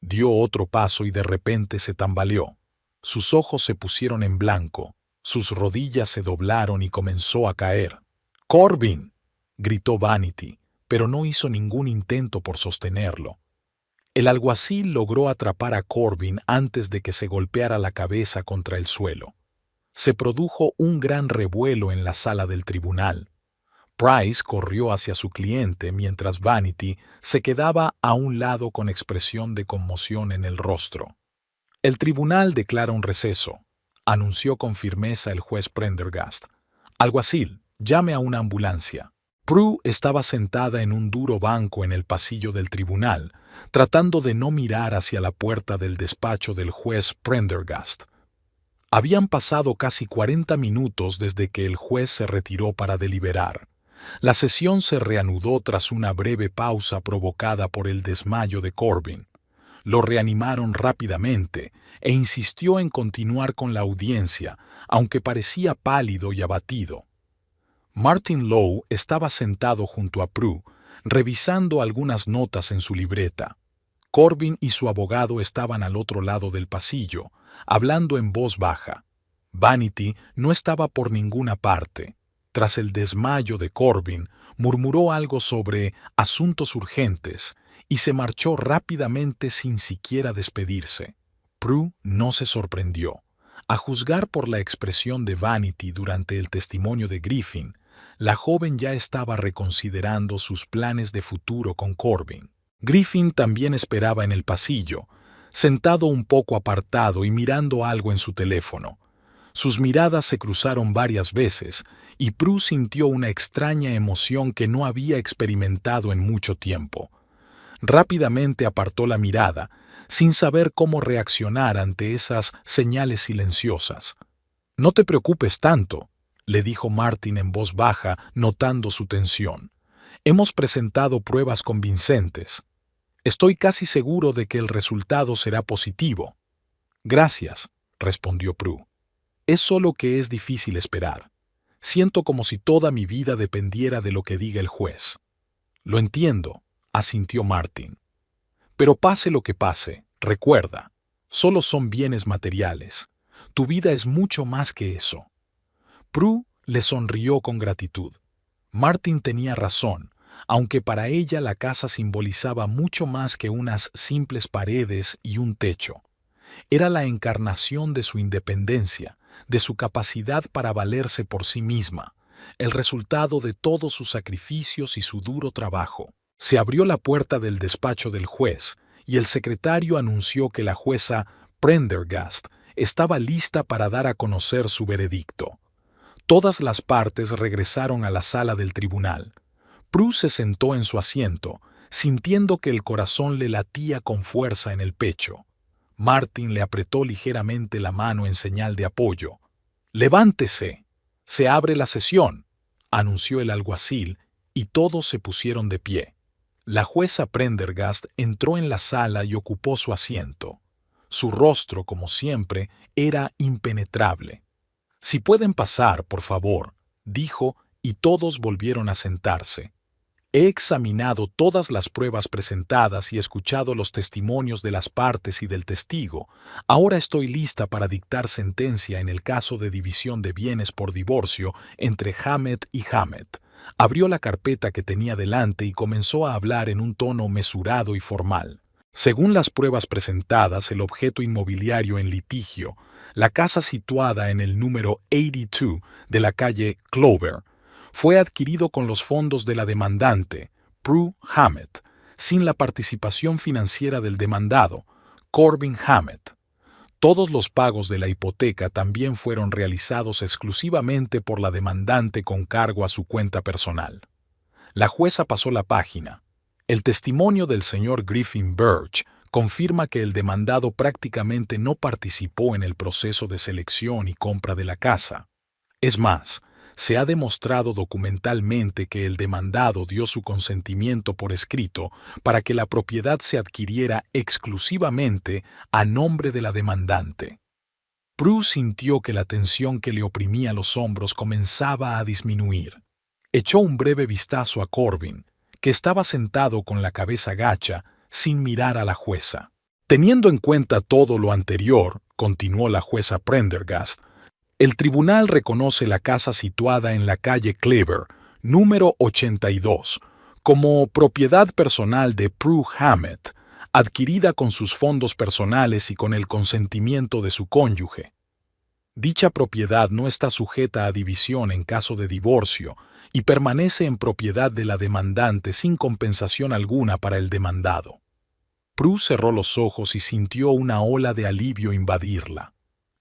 Dio otro paso y de repente se tambaleó. Sus ojos se pusieron en blanco, sus rodillas se doblaron y comenzó a caer. «¡Corbin!», gritó Vanity, pero no hizo ningún intento por sostenerlo. El alguacil logró atrapar a Corbin antes de que se golpeara la cabeza contra el suelo. Se produjo un gran revuelo en la sala del tribunal. Price corrió hacia su cliente mientras Vanity se quedaba a un lado con expresión de conmoción en el rostro. «El tribunal declara un receso», anunció con firmeza el juez Prendergast. «Alguacil, llame a una ambulancia». Prue estaba sentada en un duro banco en el pasillo del tribunal, tratando de no mirar hacia la puerta del despacho del juez Prendergast. Habían pasado casi 40 minutos desde que el juez se retiró para deliberar. La sesión se reanudó tras una breve pausa provocada por el desmayo de Corbin. Lo reanimaron rápidamente e insistió en continuar con la audiencia, aunque parecía pálido y abatido. Martin Lowe estaba sentado junto a Prue, revisando algunas notas en su libreta. Corbin y su abogado estaban al otro lado del pasillo, hablando en voz baja. Vanity no estaba por ninguna parte. Tras el desmayo de Corbin, murmuró algo sobre asuntos urgentes y se marchó rápidamente sin siquiera despedirse. Prue no se sorprendió. A juzgar por la expresión de Vanity durante el testimonio de Griffin, la joven ya estaba reconsiderando sus planes de futuro con Corbin. Griffin también esperaba en el pasillo, sentado un poco apartado y mirando algo en su teléfono. Sus miradas se cruzaron varias veces y Prue sintió una extraña emoción que no había experimentado en mucho tiempo. Rápidamente apartó la mirada, sin saber cómo reaccionar ante esas señales silenciosas. «No te preocupes tanto», le dijo Martin en voz baja, notando su tensión. «Hemos presentado pruebas convincentes. Estoy casi seguro de que el resultado será positivo». «Gracias», respondió Prue. «Es solo que es difícil esperar. Siento como si toda mi vida dependiera de lo que diga el juez». «Lo entiendo», asintió Martin. «Pero pase lo que pase, recuerda, solo son bienes materiales. Tu vida es mucho más que eso». Prue le sonrió con gratitud. Martin tenía razón, aunque para ella la casa simbolizaba mucho más que unas simples paredes y un techo. Era la encarnación de su independencia, de su capacidad para valerse por sí misma, el resultado de todos sus sacrificios y su duro trabajo. Se abrió la puerta del despacho del juez y el secretario anunció que la jueza Prendergast estaba lista para dar a conocer su veredicto. Todas las partes regresaron a la sala del tribunal. Prue se sentó en su asiento, sintiendo que el corazón le latía con fuerza en el pecho. Martin le apretó ligeramente la mano en señal de apoyo. «Levántese. Se abre la sesión», anunció el alguacil, y todos se pusieron de pie. La jueza Prendergast entró en la sala y ocupó su asiento. Su rostro, como siempre, era impenetrable. «Si pueden pasar, por favor», dijo, y todos volvieron a sentarse. «He examinado todas las pruebas presentadas y escuchado los testimonios de las partes y del testigo. Ahora estoy lista para dictar sentencia en el caso de división de bienes por divorcio entre Hammett y Hammett». Abrió la carpeta que tenía delante y comenzó a hablar en un tono mesurado y formal. Según las pruebas presentadas, el objeto inmobiliario en litigio, la casa situada en el número 82 de la calle Clover, fue adquirido con los fondos de la demandante, Prue Hammett, sin la participación financiera del demandado, Corbin Hammett. Todos los pagos de la hipoteca también fueron realizados exclusivamente por la demandante con cargo a su cuenta personal. La jueza pasó la página. El testimonio del señor Griffin Birch confirma que el demandado prácticamente no participó en el proceso de selección y compra de la casa. Es más, se ha demostrado documentalmente que el demandado dio su consentimiento por escrito para que la propiedad se adquiriera exclusivamente a nombre de la demandante. Prue sintió que la tensión que le oprimía los hombros comenzaba a disminuir. Echó un breve vistazo a Corbin, que estaba sentado con la cabeza gacha, sin mirar a la jueza. «Teniendo en cuenta todo lo anterior», continuó la jueza Prendergast, «el tribunal reconoce la casa situada en la calle Cleaver, número 82, como propiedad personal de Prue Hammett, adquirida con sus fondos personales y con el consentimiento de su cónyuge. Dicha propiedad no está sujeta a división en caso de divorcio y permanece en propiedad de la demandante sin compensación alguna para el demandado». Prue cerró los ojos y sintió una ola de alivio invadirla.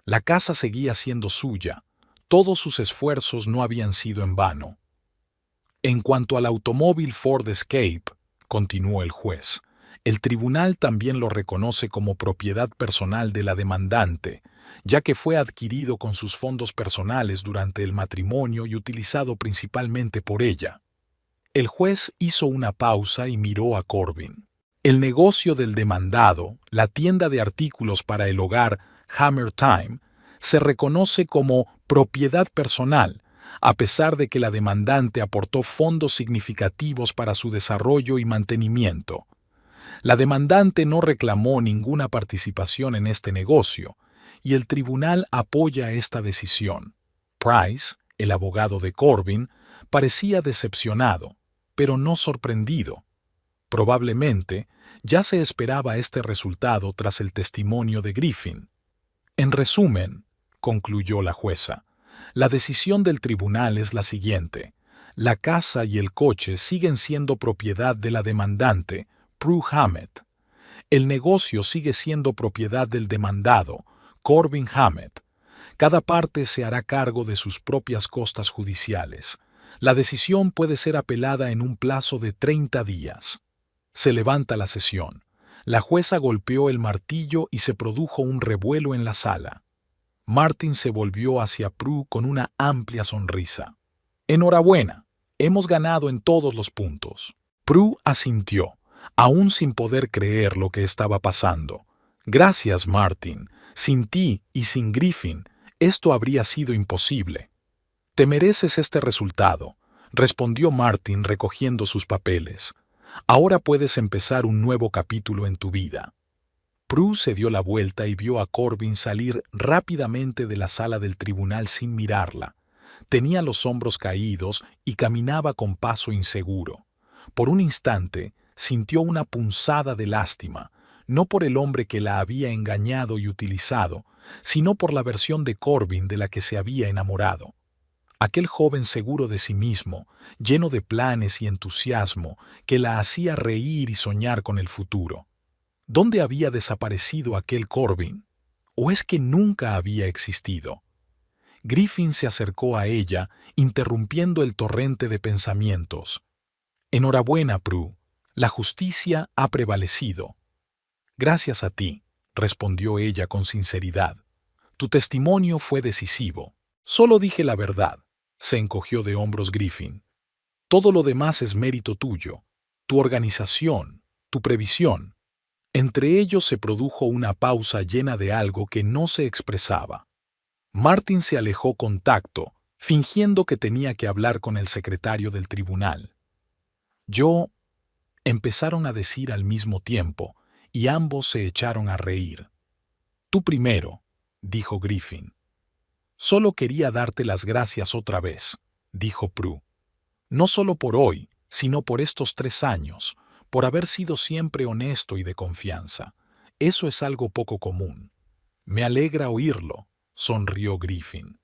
La casa seguía siendo suya. Todos sus esfuerzos no habían sido en vano. «En cuanto al automóvil Ford Escape», continuó el juez, «el tribunal también lo reconoce como propiedad personal de la demandante, ya que fue adquirido con sus fondos personales durante el matrimonio y utilizado principalmente por ella». El juez hizo una pausa y miró a Corbin. «El negocio del demandado, la tienda de artículos para el hogar Hammer Time, se reconoce como propiedad personal, a pesar de que la demandante aportó fondos significativos para su desarrollo y mantenimiento. La demandante no reclamó ninguna participación en este negocio, y el tribunal apoya esta decisión». Price, el abogado de Corbin, parecía decepcionado, pero no sorprendido. Probablemente ya se esperaba este resultado tras el testimonio de Griffin. «En resumen», concluyó la jueza, «la decisión del tribunal es la siguiente. La casa y el coche siguen siendo propiedad de la demandante, Prue Hammett. El negocio sigue siendo propiedad del demandado, Corbin Hammett. Cada parte se hará cargo de sus propias costas judiciales. La decisión puede ser apelada en un plazo de 30 días. Se levanta la sesión. La jueza golpeó el martillo y se produjo un revuelo en la sala. Martin se volvió hacia Prue con una amplia sonrisa. «Enhorabuena, hemos ganado en todos los puntos». Prue asintió, aún sin poder creer lo que estaba pasando. «Gracias, Martin. Sin ti y sin Griffin, esto habría sido imposible». «Te mereces este resultado», respondió Martin recogiendo sus papeles. «Ahora puedes empezar un nuevo capítulo en tu vida». Prue se dio la vuelta y vio a Corbin salir rápidamente de la sala del tribunal sin mirarla. Tenía los hombros caídos y caminaba con paso inseguro. Por un instante sintió una punzada de lástima, no por el hombre que la había engañado y utilizado, sino por la versión de Corbin de la que se había enamorado. Aquel joven seguro de sí mismo, lleno de planes y entusiasmo, que la hacía reír y soñar con el futuro. ¿Dónde había desaparecido aquel Corbin? ¿O es que nunca había existido? Griffin se acercó a ella, interrumpiendo el torrente de pensamientos. «Enhorabuena, Prue. La justicia ha prevalecido». «Gracias a ti», respondió ella con sinceridad. Tu testimonio fue decisivo. Solo dije la verdad, se encogió de hombros Griffin. Todo lo demás es mérito tuyo, tu organización, tu previsión. Entre ellos se produjo una pausa llena de algo que no se expresaba. Martin se alejó con tacto, fingiendo que tenía que hablar con el secretario del tribunal. Empezaron a decir al mismo tiempo, y ambos se echaron a reír. Tú primero, dijo Griffin. Solo quería darte las gracias otra vez, dijo Prue. No solo por hoy, sino por estos 3 años, por haber sido siempre honesto y de confianza. Eso es algo poco común. Me alegra oírlo, sonrió Griffin.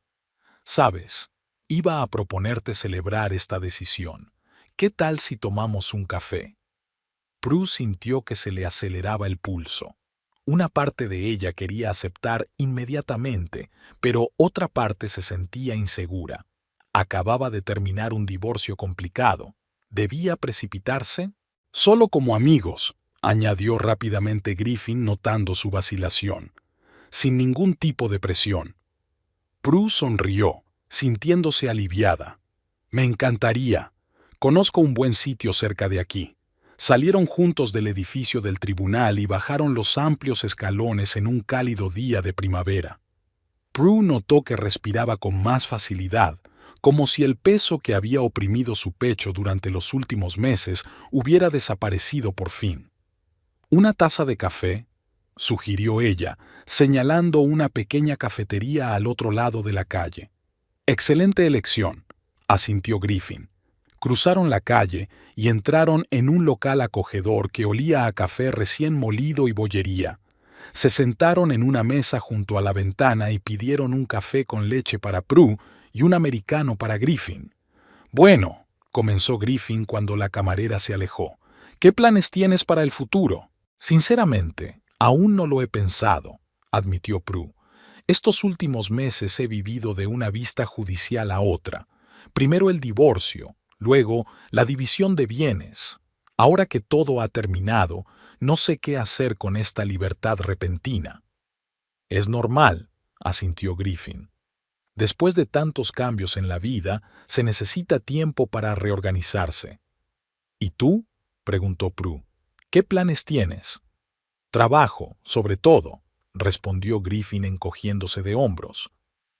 Sabes, iba a proponerte celebrar esta decisión. ¿Qué tal si tomamos un café? Prue sintió que se le aceleraba el pulso. Una parte de ella quería aceptar inmediatamente, pero otra parte se sentía insegura. Acababa de terminar un divorcio complicado. ¿Debía precipitarse? Solo como amigos, añadió rápidamente Griffin notando su vacilación. Sin ningún tipo de presión. Prue sonrió, sintiéndose aliviada. Me encantaría. Conozco un buen sitio cerca de aquí. Salieron juntos del edificio del tribunal y bajaron los amplios escalones en un cálido día de primavera. Prue notó que respiraba con más facilidad, como si el peso que había oprimido su pecho durante los últimos meses hubiera desaparecido por fin. ¿Una taza de café?, sugirió ella, señalando una pequeña cafetería al otro lado de la calle. Excelente elección, asintió Griffin. Cruzaron la calle y entraron en un local acogedor que olía a café recién molido y bollería. Se sentaron en una mesa junto a la ventana y pidieron un café con leche para Prue y un americano para Griffin. Bueno, comenzó Griffin cuando la camarera se alejó. ¿Qué planes tienes para el futuro? Sinceramente, aún no lo he pensado, admitió Prue. Estos últimos meses he vivido de una vista judicial a otra. Primero el divorcio, luego la división de bienes. Ahora que todo ha terminado, no sé qué hacer con esta libertad repentina. Es normal, asintió Griffin. Después de tantos cambios en la vida, se necesita tiempo para reorganizarse. ¿Y tú?, preguntó Prue. ¿Qué planes tienes? Trabajo, sobre todo, respondió Griffin encogiéndose de hombros.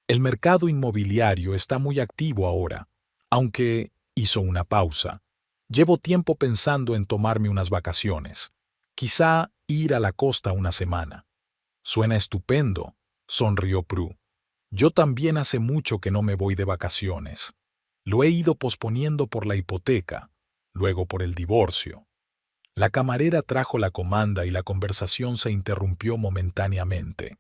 El mercado inmobiliario está muy activo ahora, aunque hizo una pausa. Llevo tiempo pensando en tomarme unas vacaciones. Quizá ir a la costa una semana. Suena estupendo, sonrió Prue. Yo también hace mucho que no me voy de vacaciones. Lo he ido posponiendo por la hipoteca, luego por el divorcio. La camarera trajo la comanda y la conversación se interrumpió momentáneamente.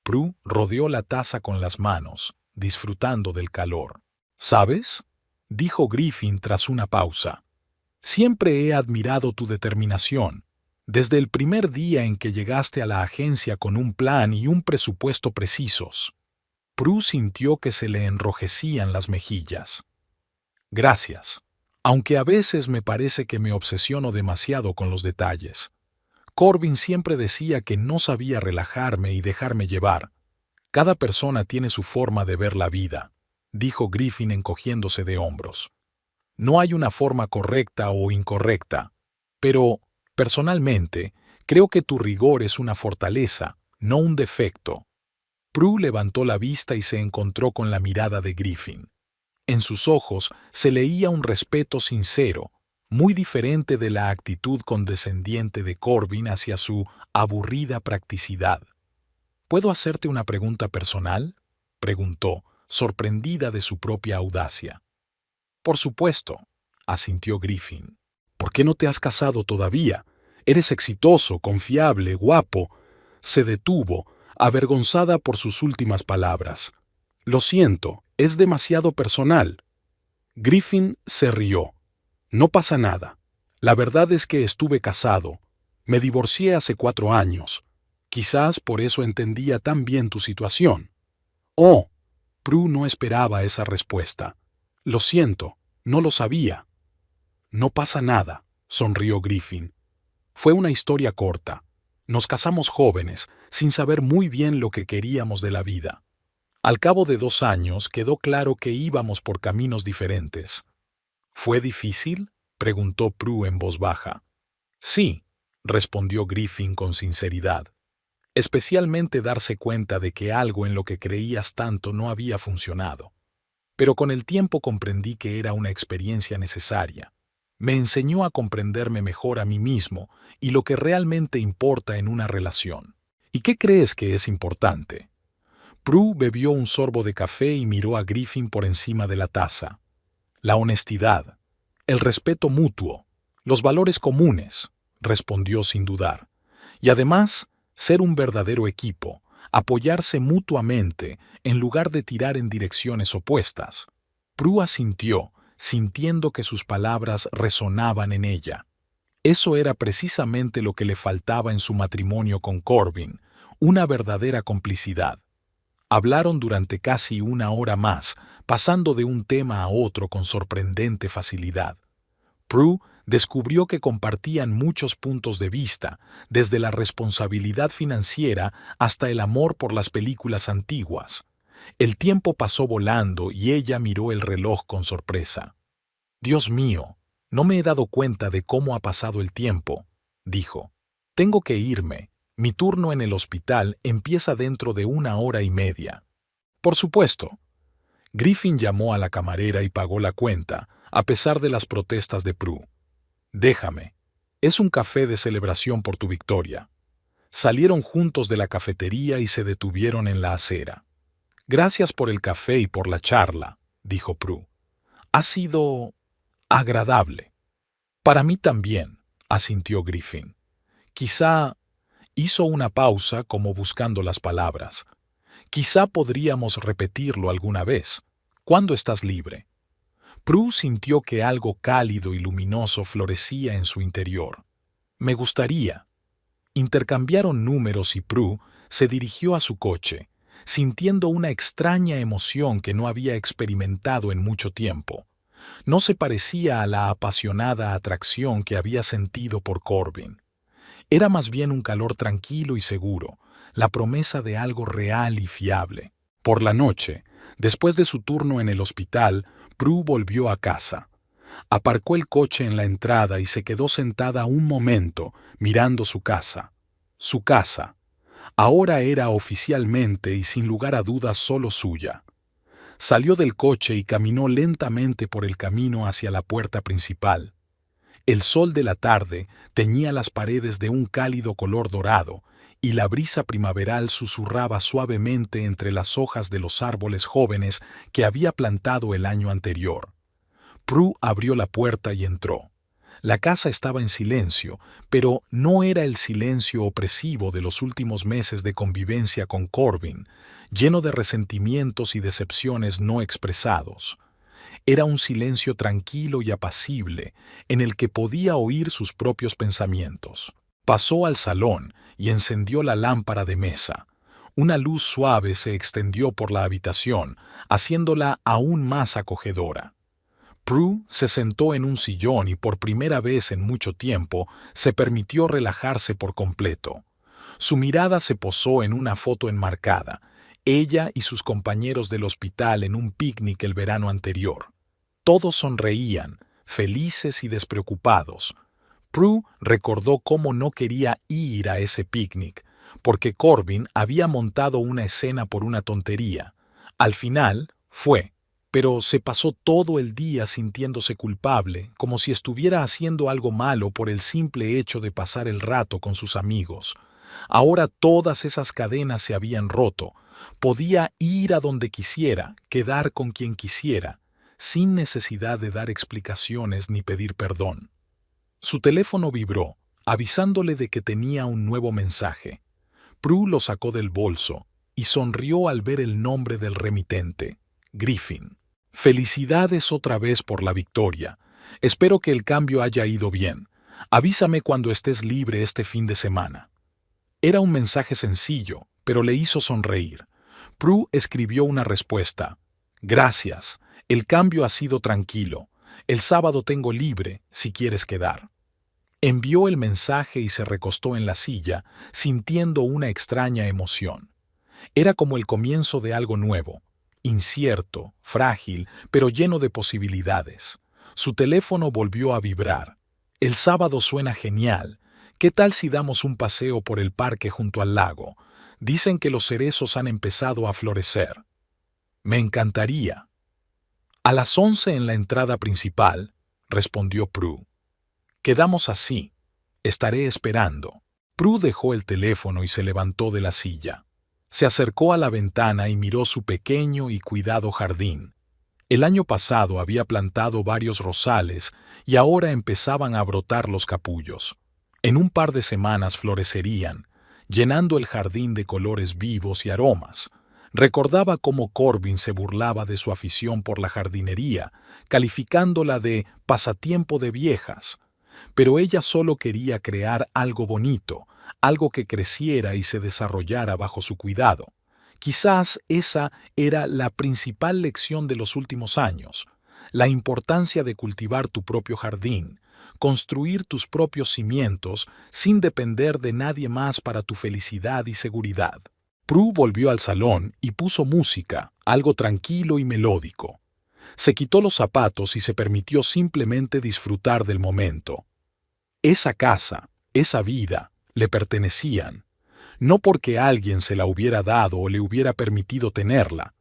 Prue rodeó la taza con las manos, disfrutando del calor. ¿Sabes?, dijo Griffin tras una pausa. Siempre he admirado tu determinación. Desde el primer día en que llegaste a la agencia con un plan y un presupuesto precisos. Prue sintió que se le enrojecían las mejillas. Gracias, aunque a veces me parece que me obsesiono demasiado con los detalles. Corbin siempre decía que no sabía relajarme y dejarme llevar. Cada persona tiene su forma de ver la vida, dijo Griffin encogiéndose de hombros. No hay una forma correcta o incorrecta, pero, personalmente, creo que tu rigor es una fortaleza, no un defecto. Prue levantó la vista y se encontró con la mirada de Griffin. En sus ojos se leía un respeto sincero, muy diferente de la actitud condescendiente de Corbin hacia su aburrida practicidad. ¿Puedo hacerte una pregunta personal?, preguntó, sorprendida de su propia audacia. Por supuesto, asintió Griffin. ¿Por qué no te has casado todavía? Eres exitoso, confiable, guapo. Se detuvo, avergonzada por sus últimas palabras. Lo siento, es demasiado personal. Griffin se rió. No pasa nada. La verdad es que estuve casado. Me divorcié hace 4 años. Quizás por eso entendía tan bien tu situación. Oh, Prue no esperaba esa respuesta. Lo siento, no lo sabía. No pasa nada, sonrió Griffin. Fue una historia corta. Nos casamos jóvenes, sin saber muy bien lo que queríamos de la vida. Al cabo de 2 años quedó claro que íbamos por caminos diferentes. ¿Fue difícil?, preguntó Prue en voz baja. Sí, respondió Griffin con sinceridad. Especialmente darse cuenta de que algo en lo que creías tanto no había funcionado. Pero con el tiempo comprendí que era una experiencia necesaria. Me enseñó a comprenderme mejor a mí mismo y lo que realmente importa en una relación. ¿Y qué crees que es importante? Prue bebió un sorbo de café y miró a Griffin por encima de la taza. La honestidad, el respeto mutuo, los valores comunes, respondió sin dudar. Y además, ser un verdadero equipo, apoyarse mutuamente en lugar de tirar en direcciones opuestas. Prue asintió, sintiendo que sus palabras resonaban en ella. Eso era precisamente lo que le faltaba en su matrimonio con Corbin, una verdadera complicidad. Hablaron durante casi 1 hora más, pasando de un tema a otro con sorprendente facilidad. Prue descubrió que compartían muchos puntos de vista, desde la responsabilidad financiera hasta el amor por las películas antiguas. El tiempo pasó volando y ella miró el reloj con sorpresa. «Dios mío, no me he dado cuenta de cómo ha pasado el tiempo», dijo. «Tengo que irme. Mi turno en el hospital empieza dentro de 1 hora y media». «Por supuesto». Griffin llamó a la camarera y pagó la cuenta, a pesar de las protestas de Prue. «Déjame. Es un café de celebración por tu victoria». Salieron juntos de la cafetería y se detuvieron en la acera. «Gracias por el café y por la charla», dijo Prue. «Ha sido agradable». «Para mí también», asintió Griffin. «Quizá…» hizo una pausa como buscando las palabras. «Quizá podríamos repetirlo alguna vez. ¿Cuándo estás libre?» Prue sintió que algo cálido y luminoso florecía en su interior. «Me gustaría». Intercambiaron números y Prue se dirigió a su coche, sintiendo una extraña emoción que no había experimentado en mucho tiempo. No se parecía a la apasionada atracción que había sentido por Corbin. Era más bien un calor tranquilo y seguro, la promesa de algo real y fiable. Por la noche, después de su turno en el hospital, Prue volvió a casa. Aparcó el coche en la entrada y se quedó sentada un momento mirando su casa. Su casa. Ahora era oficialmente y sin lugar a dudas solo suya. Salió del coche y caminó lentamente por el camino hacia la puerta principal. El sol de la tarde teñía las paredes de un cálido color dorado y la brisa primaveral susurraba suavemente entre las hojas de los árboles jóvenes que había plantado el año anterior. Prue abrió la puerta y entró. La casa estaba en silencio, pero no era el silencio opresivo de los últimos meses de convivencia con Corbin, lleno de resentimientos y decepciones no expresados. Era un silencio tranquilo y apacible, en el que podía oír sus propios pensamientos. Pasó al salón y encendió la lámpara de mesa. Una luz suave se extendió por la habitación, haciéndola aún más acogedora. Prue se sentó en un sillón y por primera vez en mucho tiempo se permitió relajarse por completo. Su mirada se posó en una foto enmarcada, ella y sus compañeros del hospital en un picnic el verano anterior. Todos sonreían, felices y despreocupados. Prue recordó cómo no quería ir a ese picnic, porque Corbin había montado una escena por una tontería. Al final, fue, pero se pasó todo el día sintiéndose culpable, como si estuviera haciendo algo malo por el simple hecho de pasar el rato con sus amigos. Ahora todas esas cadenas se habían roto. Podía ir a donde quisiera, quedar con quien quisiera, sin necesidad de dar explicaciones ni pedir perdón. Su teléfono vibró, avisándole de que tenía un nuevo mensaje. Prue lo sacó del bolso y sonrió al ver el nombre del remitente, Griffin. «Felicidades otra vez por la victoria. Espero que el cambio haya ido bien. Avísame cuando estés libre este fin de semana». Era un mensaje sencillo, pero le hizo sonreír. Prue escribió una respuesta. «Gracias. El cambio ha sido tranquilo. El sábado tengo libre, si quieres quedar». Envió el mensaje y se recostó en la silla, sintiendo una extraña emoción. Era como el comienzo de algo nuevo, incierto, frágil, pero lleno de posibilidades. Su teléfono volvió a vibrar. El sábado suena genial. ¿Qué tal si damos un paseo por el parque junto al lago? Dicen que los cerezos han empezado a florecer. Me encantaría. A las 11 en la entrada principal, respondió Prue. Quedamos así. Estaré esperando. Prue dejó el teléfono y se levantó de la silla. Se acercó a la ventana y miró su pequeño y cuidado jardín. El año pasado había plantado varios rosales y ahora empezaban a brotar los capullos. En un par de semanas florecerían, llenando el jardín de colores vivos y aromas. Recordaba cómo Corbin se burlaba de su afición por la jardinería, calificándola de pasatiempo de viejas. Pero ella solo quería crear algo bonito, algo que creciera y se desarrollara bajo su cuidado. Quizás esa era la principal lección de los últimos años, la importancia de cultivar tu propio jardín, construir tus propios cimientos sin depender de nadie más para tu felicidad y seguridad. Prue volvió al salón y puso música, algo tranquilo y melódico. Se quitó los zapatos y se permitió simplemente disfrutar del momento. Esa casa, esa vida, le pertenecían, no porque alguien se la hubiera dado o le hubiera permitido tenerla,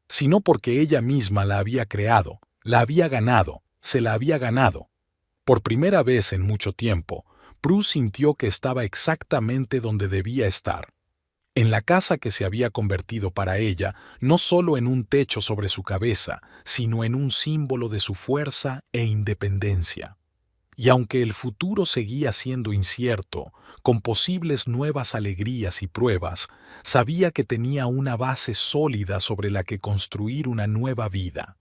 sino porque ella misma la había creado, la había ganado, se la había ganado. Por primera vez en mucho tiempo, Prue sintió que estaba exactamente donde debía estar. En la casa que se había convertido para ella no solo en un techo sobre su cabeza, sino en un símbolo de su fuerza e independencia. Y aunque el futuro seguía siendo incierto, con posibles nuevas alegrías y pruebas, sabía que tenía una base sólida sobre la que construir una nueva vida.